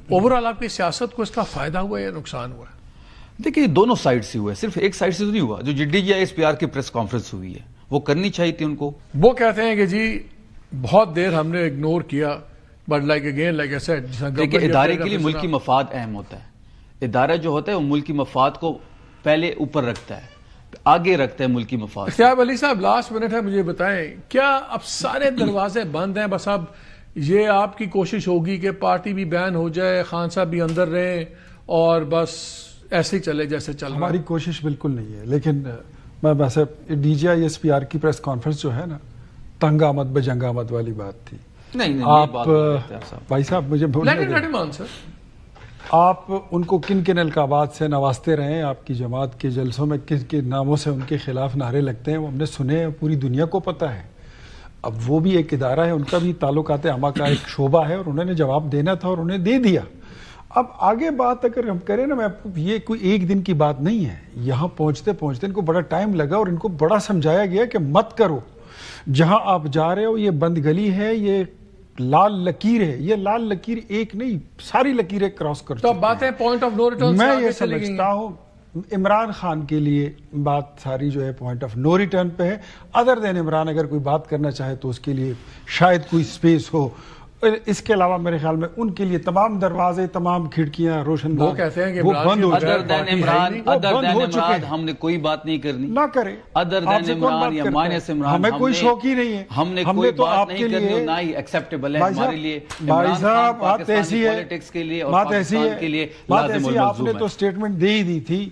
اوورآل آپ کی سیاست کو اس کا فائدہ ہوا ہے یا نقصان ہوا ہے؟ دیکھیے, دونوں سائڈ سے ہوا ہے, صرف ایک سائڈ سے تو نہیں ہوا. جو D G I S P R کی پریس کانفرنس ہوئی ہے وہ کرنی چاہیے تھی ان کو. وہ کہتے ہیں کہ جی بہت دیر ہم نے اگنور کیا, بٹ لائک اگین لائک ایسا. دیکھیے, ادارے کے لیے ملکی مفاد اہم ہوتا ہے. ادارہ جو ہوتا ہے وہ ملکی مفاد کو پہلے اوپر رکھتا ہے, آگے رکھتا ہے ملکی مفاد. اختیار علی صاحب, لاسٹ منٹ ہے, مجھے بتائیں کیا اب سارے دروازے بند ہیں, بس اب یہ آپ کی کوشش ہوگی کہ پارٹی بھی بین ہو جائے, خان صاحب بھی اندر رہیں, اور بس ایسے ہی چلے جیسے چل رہا ہے؟ ہماری کوشش بالکل نہیں ہے, لیکن میں ویسے D G I S P R کی پریس کانفرنس جو ہے نا, تنگ آمد بجنگ آمد والی بات تھی. آپ بھائی صاحب مجھے آپ ان کو کن کن القابات سے نوازتے رہے, آپ کی جماعت کے جلسوں میں کن کن ناموں سے ان کے خلاف نعرے لگتے ہیں, وہ ہم نے سنے, پوری دنیا کو پتہ ہے. اب وہ بھی ایک ادارہ ہے, ان کا بھی تعلقات عامہ کا ایک شعبہ ہے, اور انہوں نے جواب دینا تھا اور انہیں دے دیا. اب آگے بات اگر ہم کریں نا, یہ کوئی ایک دن کی بات نہیں ہے. یہاں پہنچتے پہنچتے ان کو بڑا ٹائم لگا, اور ان کو بڑا سمجھایا گیا کہ مت کرو, جہاں آپ جا رہے ہو یہ بند گلی ہے, یہ لال لکیر ہے. یہ لال لکیر ایک نہیں, ساری لکیریں کراس کر چکی ہیں. تو بات ہے پوائنٹ آف نو ریٹرن. میں یہ سمجھتا ہوں عمران خان کے لیے بات ساری جو ہے پوائنٹ آف نو ریٹرن پہ ہے. ادر دین عمران اگر کوئی بات کرنا چاہے تو اس کے لیے شاید کوئی سپیس ہو. اس کے علاوہ میرے خیال میں ان کے لیے تمام دروازے, تمام کھڑکیاں روشن وہ کہتے ہیں کہ وہ بند ہو ادر دین عمران ہم نے کوئی بات نہیں کرنی, نہ کرے. ادر دین عمران یا مائنس عمران ہمیں کوئی شوق ہی نہیں ہے, ہم نے کوئی بات نہیں کرنی, نہ ہی ایکسیپٹیبل ہے ہمارے لیے. بھائی صاحب بات ایسی ہے, پالیٹکس کے لیے اور بات ایسی پاکستان کے لیے بات لازم ایسی, آپ نے الملزوم تو ہے. سٹیٹمنٹ دے ہی دی تھی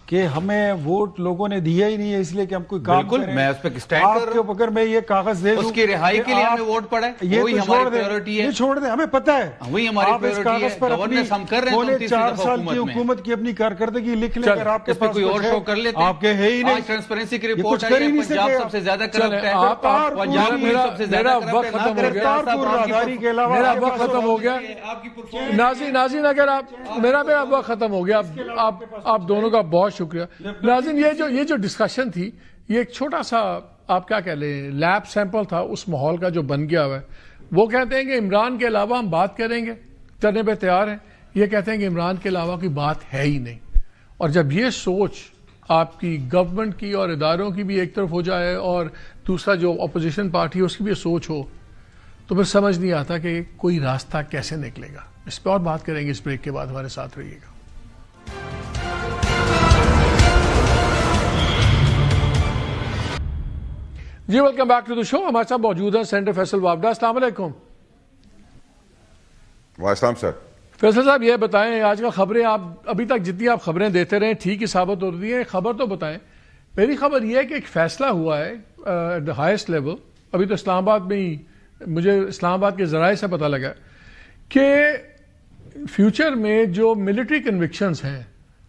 کہ ہمیں ووٹ لوگوں نے دیا ہی نہیں ہے, اس لیے کہ ہم کوئی کام بالکل, کریں. میں اس پہ اسٹینڈ کر رہا ہوں. اگر میں یہ کاغذ دے دوں اس کی رہائی کے لیے ہم نے ووٹ پڑا ہے, وہی ہماری پریورٹی ہے. یہ چھوڑ دیں, ہمیں پتہ ہے وہی ہماری پریورٹی ہے. گورننس ہم کر رہے ہیں 4 سال کی حکومت کی اپنی کارکردگی لکھ لیں. اگر آپ کے پاس کوئی اور شو کر لیتے, آپ کے ہے ہی نہیں. آج ٹرانسپیرنسی کی رپورٹ آئی ہے, پنجاب سب سے زیادہ کرپٹ ہے, پنجاب میں سب سے زیادہ کرپٹ ہے. میرا وقت ختم ہو گیا. ناظرین, اگر آپ میرا وقت ختم ہو گیا. آپ دونوں کا بہت شکریہ. ناظرین, یہ جو ڈسکشن تھی, یہ ایک چھوٹا سا آپ کیا کہہ لیں لیب سیمپل تھا اس ماحول کا جو بن گیا ہوا ہے. وہ کہتے ہیں کہ عمران کے علاوہ ہم بات کریں گے, کرنے پہ تیار ہیں. یہ کہتے ہیں کہ عمران کے علاوہ کوئی بات ہے ہی نہیں. اور جب یہ سوچ آپ کی گورنمنٹ کی اور اداروں کی بھی ایک طرف ہو جائے اور دوسرا جو اپوزیشن پارٹی ہے اس کی بھی سوچ ہو, تو پھر سمجھ نہیں آتا کہ کوئی راستہ کیسے نکلے گا. اس پہ اور بات کریں گے اس بریک کے بعد. ہمارے ساتھ رہیے گا. جی ویلکم بیک ٹو دی شو. ہمارے ساتھ موجود ہیں سینیٹر فیصل وابڈا. السلام علیکم. وعلیکم السلام سر. فیصل صاحب یہ بتائیں, آج کل خبریں آپ ابھی تک جتنی آپ خبریں دیتے رہے ٹھیک ہی ثابت ہوتی ہیں. خبر تو بتائیں. پہلی خبر یہ ہے کہ ایک فیصلہ ہوا ہے ایٹ دا ہائیسٹ لیول, ابھی تو اسلام آباد میں ہی, مجھے اسلام آباد کے ذرائع سے پتہ لگا کہ فیوچر میں جو ملٹری کنوکشنز ہیں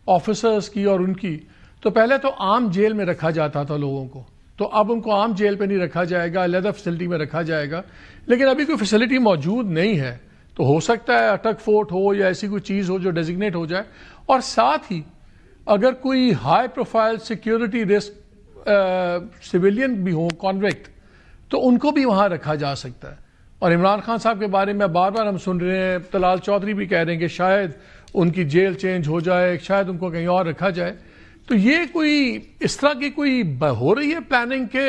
آفیسرز کی اور ان کی, تو پہلے تو عام جیل میں رکھا جاتا تھا لوگوں کو, تو اب ان کو عام جیل پہ نہیں رکھا جائے گا, علیحدہ فیسلٹی میں رکھا جائے گا. لیکن ابھی کوئی فیسلٹی موجود نہیں ہے, تو ہو سکتا ہے اٹک فورٹ ہو یا ایسی کوئی چیز ہو جو ڈیزگنیٹ ہو جائے. اور ساتھ ہی اگر کوئی high profile security risk civilian بھی ہوں کانویکٹ, تو ان کو بھی وہاں رکھا جا سکتا ہے. اور عمران خان صاحب کے بارے میں بار بار ہم سن رہے ہیں, طلال چودھری بھی کہہ رہے ہیں کہ شاید ان کی جیل چینج ہو جائے, شاید ان کو کہیں اور رکھا جائے. تو یہ کوئی اس طرح کی کوئی ہو رہی ہے پلاننگ کہ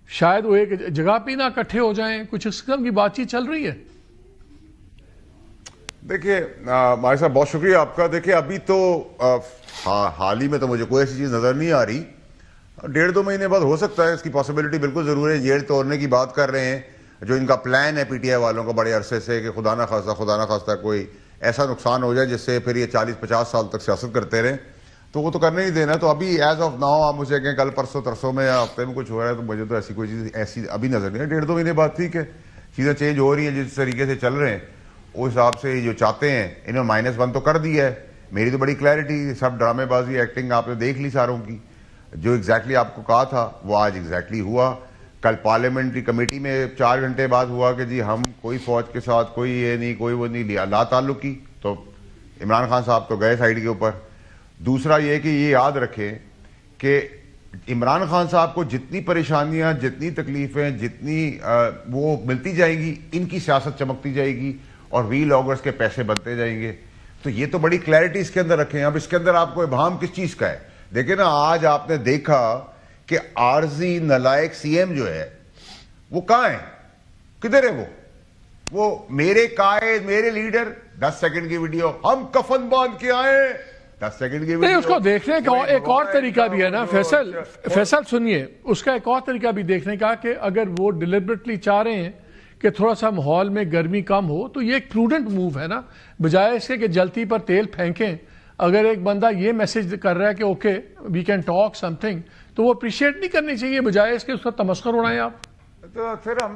شاید وہ ایک جگہ پہ نہ اکٹھے ہو جائیں, کچھ اس قسم کی بات چیت چل رہی ہے؟ دیکھیے ماہر صاحب بہت شکریہ آپ کا. دیکھیے ابھی تو حال ہی میں تو مجھے کوئی ایسی چیز نظر نہیں آ رہی. 1.5-2 مہینے بعد ہو سکتا ہے, اس کی پاسبلٹی بالکل ضرور ہے. جیل توڑنے کی بات کر رہے ہیں, جو ان کا پلان ہے پی ٹی آئی والوں کا بڑے عرصے سے, کہ خدا نہ خواستہ کوئی ایسا نقصان ہو جائے جس سے پھر یہ 40-50 سال تک سیاست کرتے رہیں, تو وہ تو کرنے نہیں دینا. تو ابھی ایز آف ناؤ آپ مجھے کہیں کل پرسوں ترسوں میں یا ہفتے میں کچھ ہو رہا ہے, تو مجھے تو ایسی کوئی چیز ایسی ابھی نظر نہیں ہے. 1.5-2 مہینے بعد ٹھیک ہے, چیزیں چینج ہو رہی ہیں, جس طریقے سے چل رہے ہیں اس حساب سے جو چاہتے ہیں انہوں نے -1 تو کر دیا ہے. میری تو بڑی کلیئرٹی, سب ڈرامے بازی ایکٹنگ آپ نے دیکھ لی ساروں کی. جو ایگزیکٹلی آپ کو کہا تھا وہ آج ایگزیکٹلی ہوا. کل پارلیمنٹری کمیٹی میں 4 گھنٹے بعد ہوا کہ جی ہم کوئی فوج کے ساتھ کوئی یہ نہیں, کوئی وہ نہیں لیا, لا تعلقی. تو عمران خان صاحب تو گئے سائڈ کے اوپر. دوسرا یہ کہ یہ یاد رکھیں کہ عمران خان صاحب کو جتنی پریشانیاں, جتنی تکلیفیں, جتنی وہ ملتی جائیں گی, ان کی سیاست چمکتی جائے گی اور وی لاگرز کے پیسے بنتے جائیں گے. تو یہ تو بڑی کلیئرٹی اس کے اندر رکھیں. اب اس کے اندر آپ کو ابہام کس چیز کا ہے؟ دیکھیں نا, آج آپ نے دیکھا کہ عارضی نلائق سی ایم جو ہے وہ کہاں ہے, کدھر ہے وہ میرے قائد, میرے لیڈر. 10 سیکنڈ کی ویڈیو, ہم کفن باندھ کے آئے, 10 سیکنڈ کی ویڈیو. اس کو دیکھنے کا ایک اور طریقہ بھی ہے نا فیصل سنیے, اس کا ایک اور طریقہ بھی دیکھنے کا کہ اگر وہ ڈیلیبریٹلی چاہ رہے ہیں کہ تھوڑا سا ماحول میں گرمی کم ہو, تو یہ ایک پروڈنٹ موو ہے نا, بجائے اس کے کہ جلتی پر تیل پھینکیں. اگر ایک بندہ یہ میسج کر رہا ہے کہ okay we can talk something, تو وہ اپریشیٹ نہیں کرنی چاہیے, بجائے اس کے اس کا تمسخر اڑائیں آپ. تو پھر ہم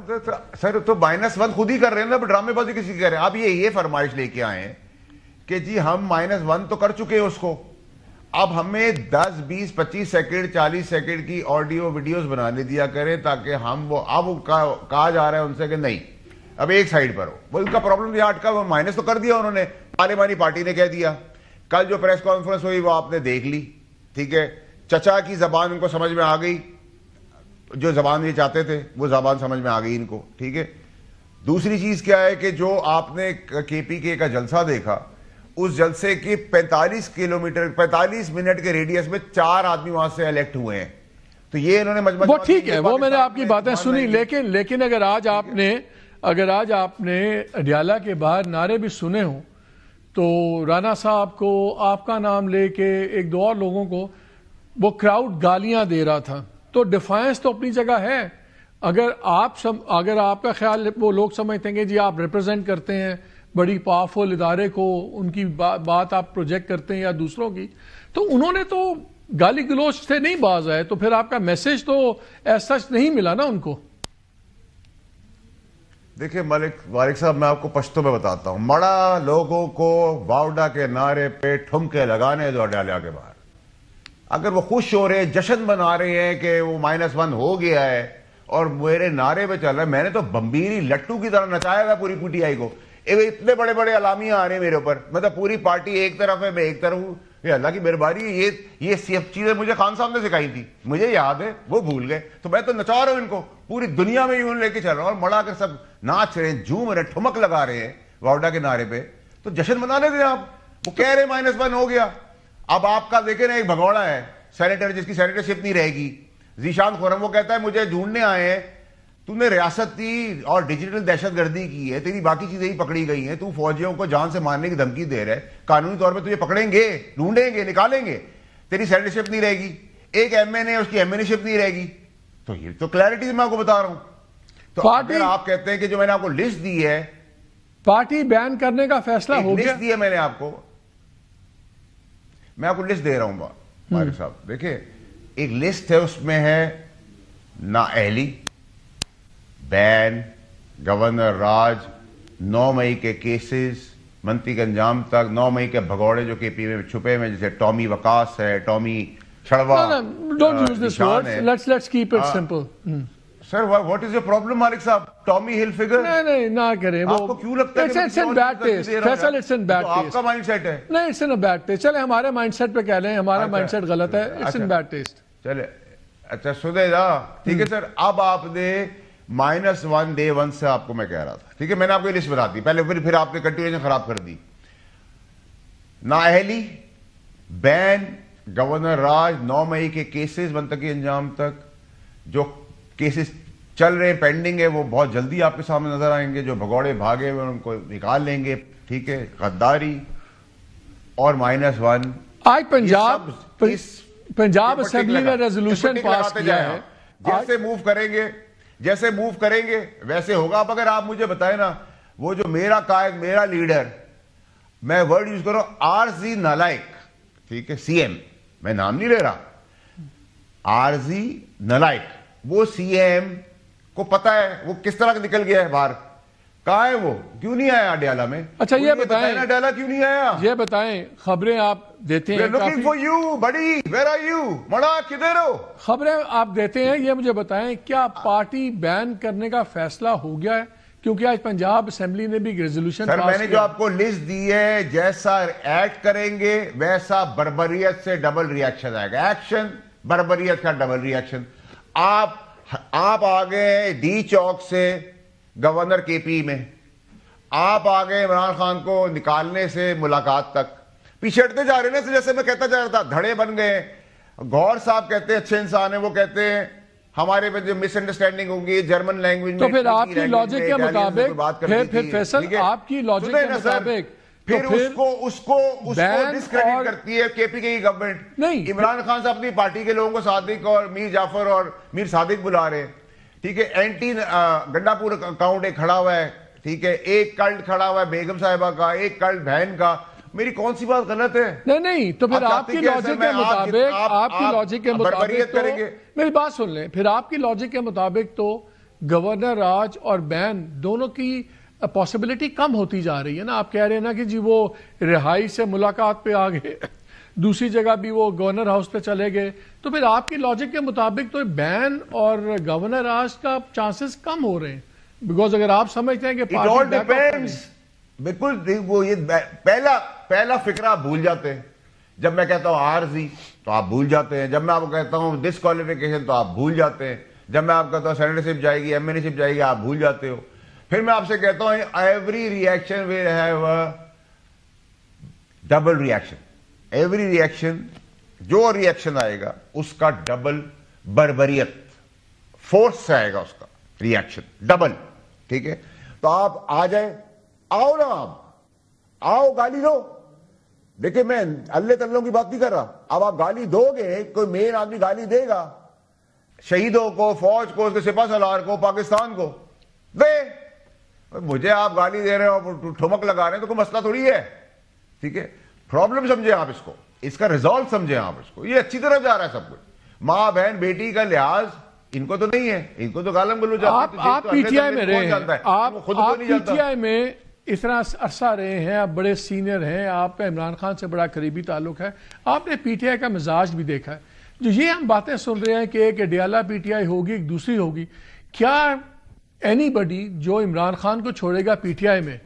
سر تو -1 خود ہی کر رہے ہیں نا, ڈرامے بازی کسی کی کر رہے ہیں. آپ یہ فرمائش لے کے آئے ہیں کہ جی ہم -1 تو کر چکے ہیں اس کو, اب ہمیں 10, 20, 25 سیکنڈ 40 سیکنڈ کی آڈیو ویڈیوز بنانے دیا کریں, تاکہ ہم وہ اب کہا جا رہا ہے ان سے کہ نہیں اب ایک سائڈ پر ہو. وہ ان کا پرابلم یہ اٹکا, وہ مائنس تو کر دیا انہوں نے, پارلیمانی پارٹی نے کہہ دیا. کل جو پریس کانفرنس ہوئی وہ آپ نے دیکھ لی, ٹھیک ہے, چچا کی زبان ان کو سمجھ میں آ گئی, جو زبان یہ چاہتے تھے وہ زبان سمجھ میں آ گئی ان کو, ٹھیک ہے. دوسری چیز کیا ہے کہ جو آپ نے کے پی کے کا جلسہ دیکھا, اس جلسے کے 45 منٹ کے ریڈیس میں 4 آدمی وہاں سے الیکٹ ہوئے ہیں. تو یہ انہوں نے وہ ٹھیک ہے, وہ میں نے آپ کی باتیں سنی, لیکن اگر آج آپ نے اڈیالہ کے باہر نعرے بھی سنے ہوں, تو رانا صاحب کو, آپ کا نام لے کے 1-2 اور لوگوں کو وہ کراؤڈ گالیاں دے رہا تھا. تو ڈیفائنس تو اپنی جگہ ہے. اگر آپ کا خیال وہ لوگ سمجھتے ہیں کہ جی آپ ریپرزینٹ کرتے ہیں بڑی پاورفل ادارے کو, ان کی بات آپ پروجیکٹ کرتے ہیں یا دوسروں کی, تو انہوں نے تو گالی گلوچ سے نہیں باز آئے, تو پھر آپ کا میسج تو ایسا نہیں ملا نا ان کو. دیکھیں مالک صاحب, میں آپ کو پشتو میں بتاتا ہوں, مڑا لوگوں کو واوڈا کے نعرے پہ ٹھمکے لگانے دو اڈیالہ کے باہر. اگر وہ خوش ہو رہے ہیں, جشن منا رہے ہیں کہ وہ -1 ہو گیا ہے اور میرے نعرے پہ چل رہا ہے, میں نے تو بمبیری لٹو کی طرح نچایا تھا پوری پی ٹی آئی کو. اتنے بڑے بڑے اعلامیہ آ رہے ہیں میرے اوپر, مطلب پوری پارٹی ایک طرف ہے, میں ایک طرف ہوں, یہ اللہ کی مہربانی ہے، یہ سب چیزیں مجھے خان صاحب نے سکھائی تھی، مجھے یاد ہے، وہ بھول گئے، تو میں تو نچا رہا ہوں ان کو، پوری دنیا میں یوں لے کے چل رہا ہوں، اور مڑا کر سب ناچ رہے ہیں، جھوم رہے ہیں، ٹھمک لگا رہے ہیں واؤڈا کے نعرے پہ، تو جشن منانے دیں آپ۔ وہ کہہ رہے -1 ہو گیا، اب آپ کا دیکھیں نا ایک بھگوڑا ہے سینیٹر جس کی سینیٹرشپ نہیں رہے گی، ذیشان خرم، وہ کہتا ہے مجھے ڈھونڈنے آئے ہیں، تم نے ریاستی اور ڈیجیٹل دہشت گردی کی ہے، تیری باقی چیزیں ہی پکڑی گئی ہیں، تو فوجیوں کو جان سے مارنے کی دھمکی دے رہا ہے، قانونی طور پہ تجھے پکڑیں گے، ڈھونڈیں گے، نکالیں گے، تیری سینیٹرشپ نہیں رہے گی، ایک ایم این اے اس کی ایم این اے شپ نہیں رہے گی، تو یہ تو کلیئرٹی میں آپ کو بتا رہا ہوں۔ تو اگر آپ کہتے ہیں کہ جو میں نے آپ کو لسٹ دی ہے، پارٹی بین کرنے کا فیصلہ ہو گیا، لسٹ دی ہے میں نے آپ کو، میں آپ کو لسٹ دے رہا ہوں مالک صاحب، دیکھیں ایک لسٹ ہے، اس میں ہے نااہلی، بین، گورنر راج، 9 مئی کے کیسز، منطق انجام تک، 9 مئی کے بھگوڑے جو کے پی میں چھپے میں، جیسے ٹامی وکاس ہے، ٹامی چھڑوا، don't use this word, let's keep it simple. Sir what is your problem مالک صاحب؟ ٹامی ہل فگر، نہیں نہ کریں، آپ کو کیوں لگتا ہے it's in bad taste, Faisal it's in bad taste, آپ کا مائنڈ سیٹ ہے، نہیں اٹس ان بیڈ ٹیسٹ، چلے ہمارے مائنڈ سیٹ پہ کہہ لیں ہمارا مائنڈ سیٹ غلط ہے، اٹس ان بیڈ ٹیسٹ، چلے اچھا سدے جا، ٹھیک ہے سر۔ اب آپ نے -1 day 1 سے آپ کو میں کہہ رہا تھا، ٹھیک ہے، میں نے آپ کو یہ لسٹ بتا دی پہلے، پھر آپ نے کنٹینیوشن خراب کر دی۔ نااہلی، بین، گورنر راج، 9 مئی کے کیسز منطقی انجام تک، جو کیسز چل رہے ہیں پینڈنگ ہے وہ بہت جلدی آپ کے سامنے نظر آئیں گے، جو بھگوڑے بھاگے ہوئے ان کو نکال لیں گے، ٹھیک ہے، غداری، اور -1 آج پنجاب اسمبلی نے ریزولوشن پاس کیا ہے، جیسے موو کریں گے ویسے ہوگا۔ اب اگر آپ مجھے بتائیں نا، وہ جو میرا قائد، میرا لیڈر، میں ورڈ یوز کروں عارضی نالائق، ٹھیک ہے، سی ایم، میں نام نہیں لے رہا، عارضی نالائق، وہ سی ایم کو پتا ہے وہ کس طرح نکل گیا ہے باہر، کہاں ہے وہ، کیوں نہیں آیا اڈیالہ میں؟ اچھا یہ بتائیں اڈیالہ کیوں نہیں آیا؟ یہ بتائیں، خبریں آپ دیتے ہیں، looking for you buddy, where are you؟ مڑا کدھر ہو؟ خبریں آپ دیتے ہیں، یہ مجھے بتائیں کیا پارٹی بین کرنے کا فیصلہ ہو گیا ہے؟ کیونکہ آج پنجاب اسمبلی نے بھی ریزولوشن سر پاس میں نے جو آپ کو لسٹ دی ہے، جیسا ایکٹ کریں گے ویسا بربریت سے ڈبل ری ایکشن آئے گا، ایکشن بربریت کا ڈبل ری ایکشن۔ آپ آگئے ڈی چوک سے گورنر کے پی میں، آپ آگئے عمران خان کو نکالنے سے ملاقات تک، پیچھے ہٹتے جا رہے ہیں، جیسے میں کہتا جا رہا تھا، دھڑے بن گئے۔ گور صاحب کہتے ہیں اچھے انسان ہیں، وہ کہتے ہیں ہمارے میں جو مس انڈرسٹینڈنگ ہوگی جرمن لینگویج میں، تو پھر آپ کی لاجک کے مطابق، پھر فیصل آپ کی لاجک کے مطابق پھر اس کو ڈسکریڈٹ کرتی ہے کے پی کی گورنمنٹ۔ نہیں، عمران خان صاحب اپنی پارٹی کے لوگوں کو صادق اور میر جعفر اور میر صادق بلا رہے ہیں، ٹھیک ہے، اینٹی گنڈا پور اکاؤنٹ ایک کھڑا ہوا ہے، ٹھیک ہے، ایک کلٹ کھڑا ہوا ہے بیگم صاحبہ کا، ایک کلٹ بہن کا، میری کون سی بات غلط ہے؟ نہیں تو پھر آپ کی لاجک کے مطابق، آپ کی لاجک کے مطابق تو میری بات سن لیں، پھر آپ کی لاجک کے مطابق تو گورنر راج اور بین دونوں کی پاسبلٹی کم ہوتی جا رہی ہے نا۔ آپ کہہ رہے ہیں نا کہ جی وہ رہائی سے ملاقات پہ آ گئے، دوسری جگہ بھی وہ گورنر ہاؤس پہ چلے گئے، تو پھر آپ کی لاجک کے مطابق تو بین اور گورنر راج کا چانسز کم ہو رہے ہیں، بیکاز اگر آپ سمجھتے ہیں کہ بالکل وہ یہ پہلا فکرہ آپ بھول جاتے ہیں، جب میں کہتا ہوں عارضی تو آپ بھول جاتے ہیں، جب میں آپ کو کہتا ہوں ڈسکوالیفیکیشن تو آپ بھول جاتے ہیں، جب میں آپ کہتا ہوں سینیٹرشپ جائے گی، ایم این اے شپ جائے گی، آپ بھول جاتے ہو۔ پھر میں آپ سے کہتا ہوں every reaction will have a double reaction, every reaction, جو ریئیکشن آئے گا اس کا ڈبل بربریت فورس سے آئے گا، اس کا ریئیکشن ڈبل، ٹھیک ہے۔ تو آپ آ جائیں، آؤ نا، آپ آؤ، گالی دو، دیکھیں میں اللہ تعالیٰ کی بات نہیں کر رہا، اب آپ گالی دو گے، کوئی مین آدمی گالی دے گا شہیدوں کو، فوج کو، اس کے سپاہ سالار کو، پاکستان کو، دے، مجھے آپ گالی دے رہے ہو، ٹھمک لگا رہے ہیں، تو کوئی مسئلہ تھوڑی ہے، ٹھیک ہے۔ پرابلم سمجھیں آپ اس کو، اس کا ریزالو سمجھیں آپ اس کو، یہ اچھی طرح جا رہا ہے سب کچھ، ماں بہن بیٹی کا لحاظ ان کو تو نہیں ہے، ان کو تو گالم گلوچ جاتی ہے۔ آپ پی ٹی آئی میں رہے ہیں، آپ پی ٹی آئی میں اتنا عرصہ رہے ہیں، آپ بڑے سینئر ہیں، آپ کا عمران خان سے بڑا قریبی تعلق ہے، آپ نے پی ٹی آئی کا مزاج بھی دیکھا ہے۔ جو یہ ہم باتیں سن رہے ہیں کہ ایک اڈیالہ پی ٹی آئی ہوگی، ایک دوسری ہوگی، کیا اینی بڈی جو عمران خان کو چھوڑے گا پی ٹی آئی میں،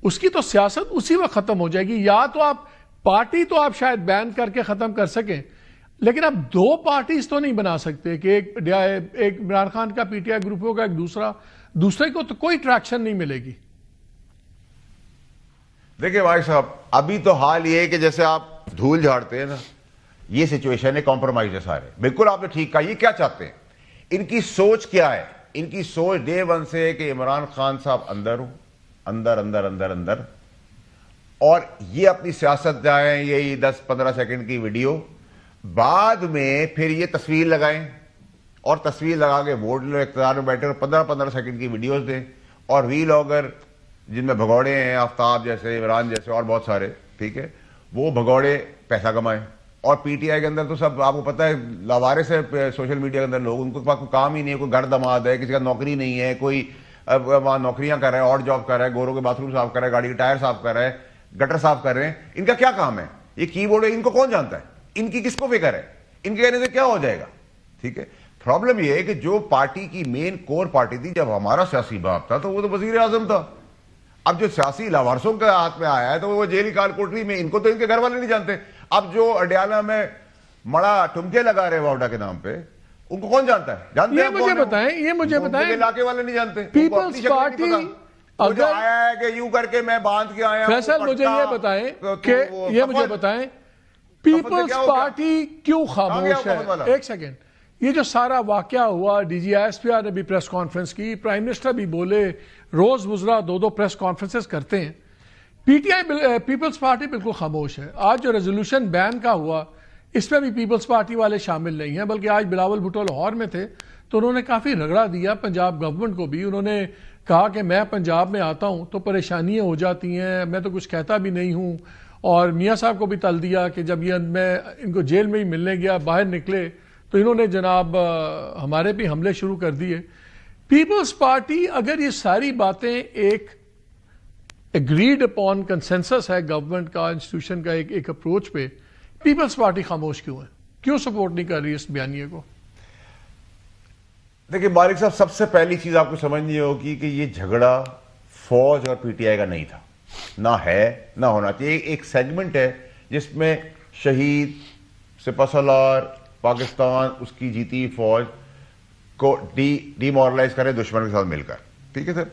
اس کی تو سیاست اسی وقت ختم ہو جائے گی؟ یا تو آپ پارٹی تو آپ شاید بین کر کے ختم کر سکیں، لیکن اب دو پارٹیز تو نہیں بنا سکتے کہ ایک عمران خان کا پی ٹی آئی گروپ ہوگا، ایک دوسرے کو تو کوئی ٹریکشن نہیں ملے گی. دیکھیں بھائی صاحب، ابھی تو حال یہ ہے کہ جیسے آپ دھول جھاڑتے ہیں نا، یہ سچویشن ہے، کمپرومائز ہے سارے. بالکل آپ نے ٹھیک کہا. یہ کیا چاہتے ہیں؟ ان کی سوچ کیا ہے؟ ان کی سوچ ڈے ون سے ہے کہ عمران خان صاحب اندر ہوں، اندر اندر اندر اندر، اور یہ اپنی سیاست جائیں، یہی 10-15 سیکنڈ کی ویڈیو، بعد میں پھر یہ تصویر لگائیں اور تصویر لگا کے ووٹ لو، اقتدار میں بیٹھے اور 15-15 سیکنڈ کی ویڈیوز دیں، اور وی لاگر جن میں بھگوڑے ہیں، آفتاب جیسے، عمران جیسے اور بہت سارے، ٹھیک ہے، وہ بھگوڑے پیسہ کمائیں. اور پی ٹی آئی کے اندر تو سب آپ کو پتہ ہے لاوارث ہے سوشل میڈیا کے اندر لوگ، ان کو کوئی کام ہی نہیں ہے، کوئی گھر دماد ہے، کسی کا نوکری نہیں ہے، کوئی وہاں نوکریاں کر رہا ہے، اور جاب کر رہا ہے، گوروں کے باتھ روم صاف کر رہا ہے، گاڑی کے ٹائر صاف کر رہا ہے، گٹر صاف کر رہے ہیں. ان کا کیا کام ہے؟ یہ کی بورڈ ہے، ان کو کون جانتا ہے؟ ان کی کس کو فکر ہے؟ ان کے کہنے سے کیا ہو جائے گا؟ ٹھیک ہے. پرابلم یہ ہے کہ جو پارٹی کی مین کور پارٹی تھی، جب ہمارا سیاسی باپ تھا تو وہ تو وزیر اعظم تھا. اب جو سیاسی لاوارسوں کے ہاتھ میں آیا ہے تو وہ جیل کال کوٹری میں، ان کو تو ان کے گھر والے نہیں جانتے. اب جو اڈیالہ میں مڑا ٹمکے لگا رہے واؤڈا کے نام پہ، ان کو کون جانتا ہے؟ جانتے ہیں؟ یہ مجھے بتائیں، علاقے والے نہیں جانتے. پیپلز پارٹی اگر آیا ہے کہ یوں کر کے میں باندھ کے آیا، فیصل مجھے یہ بتائیں پیپلز پارٹی کیوں خاموش ہے؟ ایک سیکنڈ. یہ جو سارا واقعہ ہوا، D G S P R نے بھی پریس کانفرنس کی، پرائم منسٹر بھی بولے، روز وزراء 2 پریس کانفرنسز کرتے ہیں، P T I Peoples Party بالکل خاموش ہے. آج جو ریزولوشن بین کا ہوا، اس میں بھی پیپلز پارٹی والے شامل نہیں ہیں، بلکہ آج بلاول بھٹو لاہور میں تھے تو انہوں نے کافی رگڑا دیا پنجاب گورنمنٹ کو بھی. انہوں نے کہا کہ میں پنجاب میں آتا ہوں تو پریشانیاں ہو جاتی ہیں، میں تو کچھ کہتا بھی نہیں ہوں. اور میاں صاحب کو بھی تل دیا کہ جب یہ میں ان کو جیل میں ہی ملنے گیا، باہر نکلے تو انہوں نے جناب ہمارے بھی حملے شروع کر دیے. پیپلز پارٹی اگر یہ ساری باتیں ایک اگریڈ اپون کنسنسس ہے گورنمنٹ کا، انسٹیٹیوشن کا ایک اپروچ پہ، پیپلز پارٹی خاموش کیوں ہے؟ کیوں سپورٹ نہیں کر رہی اس بیانیے کو؟ دیکھیں مالک صاحب، سب سے پہلی چیز آپ کو سمجھنی ہوگی کہ یہ جھگڑا فوج اور پی ٹی آئی کا نہیں تھا، نہ ہے، نہ ہونا چاہیے. ایک سیگمنٹ ہے جس میں شہید، سپہ سالار، پاکستان، اس کی جیتی فوج کو ڈی مورلائز کرے دشمن کے ساتھ مل کر، ٹھیک ہے سر.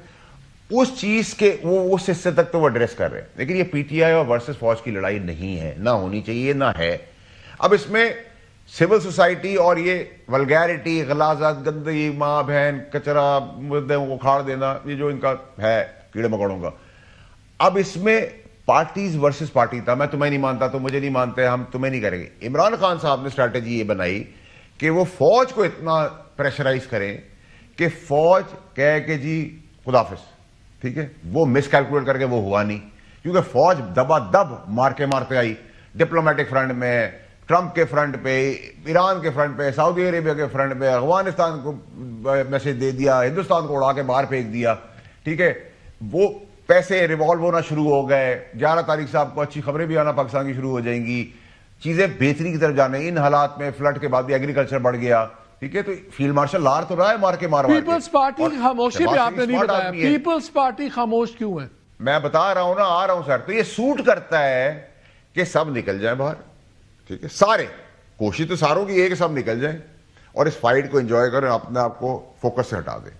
اس چیز کے وہ اس حصے تک تو وہ ایڈریس کر رہے ہیں، لیکن یہ پی ٹی آئی اور ورسز فوج کی لڑائی نہیں ہے، نہ ہونی چاہیے، نہ ہے. اب اس میں سول سوسائٹی اور یہ ولگیرٹی، غلاظت، گندگی، ماں بہن، کچرا، مردے کو کھاڑ دینا، یہ جو ان کا ہے کیڑے مکوڑوں کا. اب اس میں پارٹیز ورسز پارٹی تھا، میں تمہیں نہیں مانتا، تم مجھے نہیں مانتے، ہم تمہیں نہیں کریں گے. عمران خان صاحب نے اسٹریٹجی یہ بنائی کہ وہ فوج کو اتنا پریشرائز کریں کہ فوج کہے کہ جی خدافظ، ٹھیک ہے. وہ مس کیلکولیٹ کر کے وہ ہوا نہیں، کیونکہ فوج دبا دب مارتے آئی، ڈپلومیٹک فرنٹ میں، ٹرمپ کے فرنٹ پہ، ایران کے فرنٹ پہ، سعودی عربیہ کے فرنٹ پہ، افغانستان کو میسج دے دیا، ہندوستان کو اڑا کے باہر پھینک دیا، ٹھیک ہے. وہ پیسے ریوالو ہونا شروع ہو گئے. 11 تاریخ سے آپ کو اچھی خبریں بھی آنا پاکستان کی شروع ہو جائیں گی، چیزیں بہتری کی طرف جانے. ان حالات میں فلڈ کے بعد بھی ایگریکلچر بڑھ گیا، ٹھیک ہے. تو فیلڈ مارشل لار تو رہا ہے مار کے ماروا. پیپلز پارٹی خاموشی بھی آپ نے نہیں بتایا، پیپلز پارٹی خاموش کیوں ہے؟ میں بتا رہا ہوں نا، آ رہا ہوں سر. تو یہ سوٹ کرتا ہے کہ سب نکل جائیں باہر، ٹھیک ہے. سارے کوشش تو ساروں کی ہے کہ سب نکل جائیں اور اس فائٹ کو انجوائے کریں، اپنے آپ کو فوکس سے ہٹا دیں.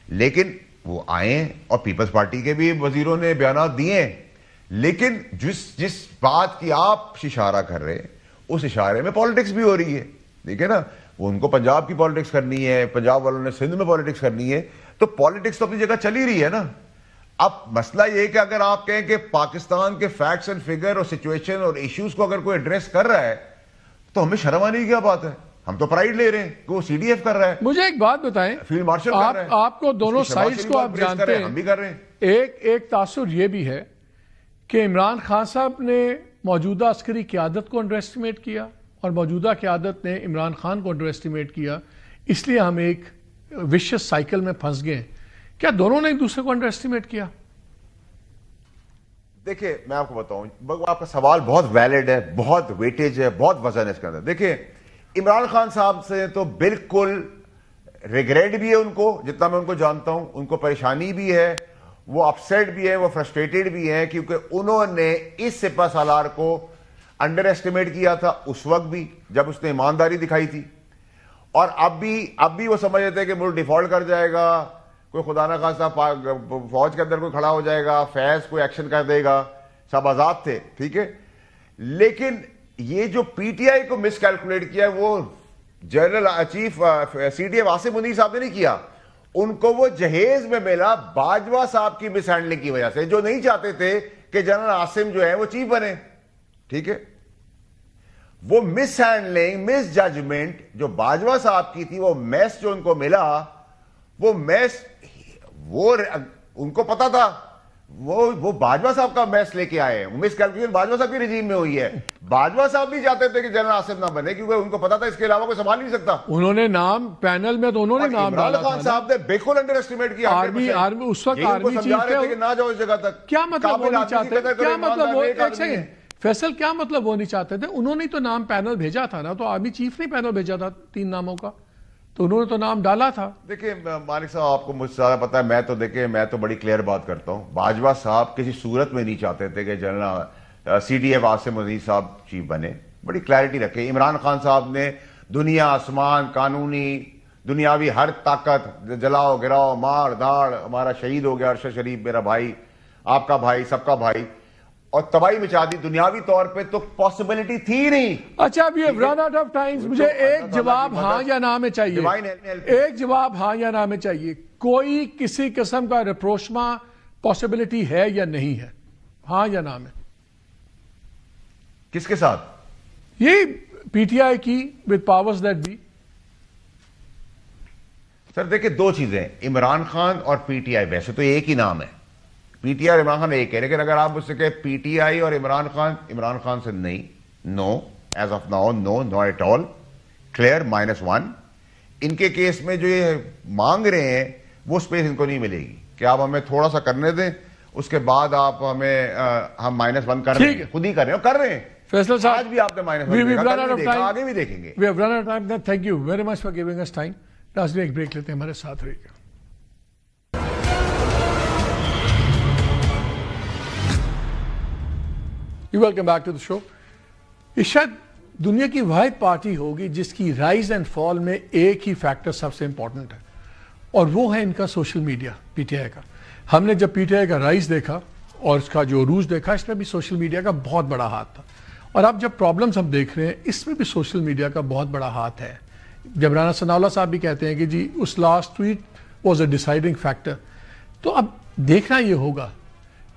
لیکن وہ آئیں اور پیپلز پارٹی کے بھی وزیروں نے بیانات دیے، لیکن جس بات کی آپ اشارہ کر رہے ہیں اس اشارے میں پالیٹکس بھی ہو رہی ہے، ٹھیک ہے نا. وہ ان کو پنجاب کی پالیٹکس کرنی ہے، پنجاب والوں نے سندھ میں پالیٹکس کرنی ہے، تو پالیٹکس تو اپنی جگہ چل ہی رہی ہے نا. اب مسئلہ یہ کہ اگر آپ کہیں کہ پاکستان کے فیکٹس اینڈ فگر اور سچویشن اور ایشوز کو اگر کوئی ایڈریس کر رہا ہے تو ہمیں شرم آنے کی کیا بات ہے؟ ہم تو پرائیڈ لے رہے ہیں کہ وہ سی ڈی ایف کر رہا ہے. مجھے ایک بات بتائیں، فیلڈ مارشل کر رہا ہے، آپ کو دونوں سائڈز کو آپ جانتے ہیں، ہم بھی کر رہے ہیں. ایک تاثر یہ بھی ہے کہ عمران خان صاحب نے موجودہ عسکری قیادت کو انڈر ایسٹیمیٹ کیا اور موجودہ قیادت نے عمران خان کو انڈر ایسٹیمیٹ کیا، اس لیے ہم ایک وشس سائیکل میں پھنس گئے. کیا دونوں نے ایک دوسرے کو انڈر ایسٹیمیٹ کیا؟ دیکھیں میں آپ کو بتاؤں، آپ کا سوال بہت ویلڈ ہے، بہت ویٹیج ہے، بہت وزن ہے اس کے اندر. دیکھیں عمران خان صاحب سے تو بالکل ریگریٹ بھی ہے ان کو، جتنا میں ان کو جانتا ہوں، ان کو پریشانی بھی ہے، وہ اپسیٹ بھی ہے، وہ فرسٹریٹڈ بھی ہے، کیونکہ انہوں نے اس سپہ سالار کو انڈر ایسٹیمیٹ کیا تھا اس وقت بھی جب اس نے ایمانداری دکھائی تھی, اور اب بھی وہ سمجھ رہے تھے کہ ملک ڈیفالٹ کر جائے گا, کوئی خدا نہ خواستہ فوج کے اندر کوئی کھڑا ہو جائے گا, فیض کوئی ایکشن کر دے گا, سب آزاد تھے, ٹھیک ہے. لیکن یہ جو پی ٹی آئی کو مس کیلکولیٹ کیا ہے وہ general chief C D A Asim Munir صاحب نے نہیں کیا, ان کو وہ جہیز میں ملا باجوہ صاحب کی مس ہینڈلنگ کی وجہ سے, جو نہیں چاہتے تھے کہ جنرل عاصم جو ہے وہ چیف بنے, ٹھیک ہے. وہ مس ہینڈلنگ, مس ججمنٹ جو باجوہ صاحب کی تھی, وہ میس جو ان کو ملا, وہ میس وہ ان کو پتا تھا, وہ باجوہ صاحب کا میس لے کے آئے. مس کیلکولیشن باجوہ صاحب کی رجیم میں ہوئی ہے. باجوہ صاحب بھی چاہتے تھے کہ جنرل عاصم نہ بنے کیونکہ ان کو پتا تھا اس کے علاوہ کوئی سنبھال نہیں سکتا. انہوں نے نام پینل میں تو انہوں نے نام ڈالا تھا. عمران خان صاحب نے بالکل انڈر ایسٹیمیٹ کیا. آرمی اس وقت آرمی چیف تھے کہ نہ جاؤ اس جگہ تک. کیا مطلب وہ نہیں چاہتے, کیا مطلب وہ, ایک سیکنڈ فیصل, کیا مطلب وہ نہیں چاہتے تھے؟ انہوں نے تو نام پینل بھیجا تھا نا, تو آرمی چیف نے پینل بھیجا تھا 3 ناموں کا, تو انہوں نے تو نام ڈالا تھا. دیکھیں مالک صاحب, آپ کو مجھ سے زیادہ پتا ہے, میں تو دیکھیں میں تو بڑی کلیئر بات کرتا ہوں. باجوہ صاحب کسی صورت میں نہیں چاہتے تھے کہ general C D A Asim Munir صاحب چیف بنے. بڑی کلیئرٹی رکھے. عمران خان صاحب نے دنیا, آسمان, قانونی, دنیاوی ہر طاقت, جلاؤ گراؤ, مار دھاڑ, ہمارا شہید ہو گیا ارشد شریف, میرا بھائی, آپ کا بھائی, سب کا بھائی, اور تباہی مچا دی. دنیاوی طور پہ تو پاسبلٹی تھی نہیں. اچھا اب یہ رن آؤٹ آف ٹائمز, مجھے ایک جواب ہاں یا نہ میں چاہیے, ایک جواب ہاں یا نہ میں چاہیے. کوئی کسی قسم کا رپروشما پاسبلٹی ہے یا نہیں ہے, ہاں یا نہ میں؟ کس کے ساتھ؟ یہ پی ٹی آئی کی with powers that be. سر دیکھیں 2 چیزیں, عمران خان اور پی ٹی آئی ویسے تو ایک ہی نام ہے, پی ٹی آئی اور عمران خان ایک ہے, لیکن اگر آپ اس سے کہیں پی ٹی آئی اور عمران خان سے نہیں, no, as of now no, not at all, clear, -1. ان کے کیس میں جو یہ مانگ رہے ہیں وہ سپیس ان کو نہیں ملے گی کہ آپ ہمیں تھوڑا سا کرنے دیں, اس کے بعد آپ ہمیں, ہم -1 کر رہے ہیں, خود ہی کر رہے ہیں, کر رہے ہیں. فیصل صاحب, آج بھی آپ نے -1 دیکھا, آگے بھی دیکھیں گے. We have run out of time. Thank you very much for giving us time. ناظرین ایک بریک لیتے ہیں, ہمارے ساتھ رہیے گا. ویلکم بیک ٹو دا شو. یہ شاید دنیا کی واحد پارٹی ہوگی جس کی رائز اینڈ فال میں ایک ہی فیکٹر سب سے امپورٹنٹ ہے, اور وہ ہے ان کا سوشل میڈیا, پی ٹی آئی کا. ہم نے جب پی ٹی آئی کا رائز دیکھا اور اس کا جو عروج دیکھا, اس میں بھی سوشل میڈیا کا بہت بڑا ہاتھ تھا. اور اب جب پرابلمز ہم دیکھ رہے ہیں, اس میں بھی سوشل میڈیا کا بہت بڑا ہاتھ ہے. جب رانا ثناء اللہ صاحب بھی کہتے ہیں کہ جی اس last tweet was a deciding factor, تو اب دیکھنا یہ ہوگا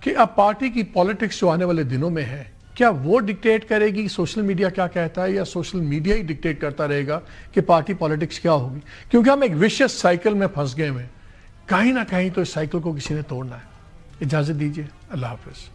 کہ اب پارٹی کی پالیٹکس جو آنے والے دنوں میں ہے, کیا وہ ڈکٹیٹ کرے گی سوشل میڈیا کیا کہتا ہے, یا سوشل میڈیا ہی ڈکٹیٹ کرتا رہے گا کہ پارٹی پالیٹکس کیا ہوگی؟ کیونکہ ہم ایک ویشیس سائیکل میں پھنس گئے ہیں, کہیں نہ کہیں تو اس سائیکل کو کسی نے توڑنا ہے. اجازت دیجیے, اللہ حافظ.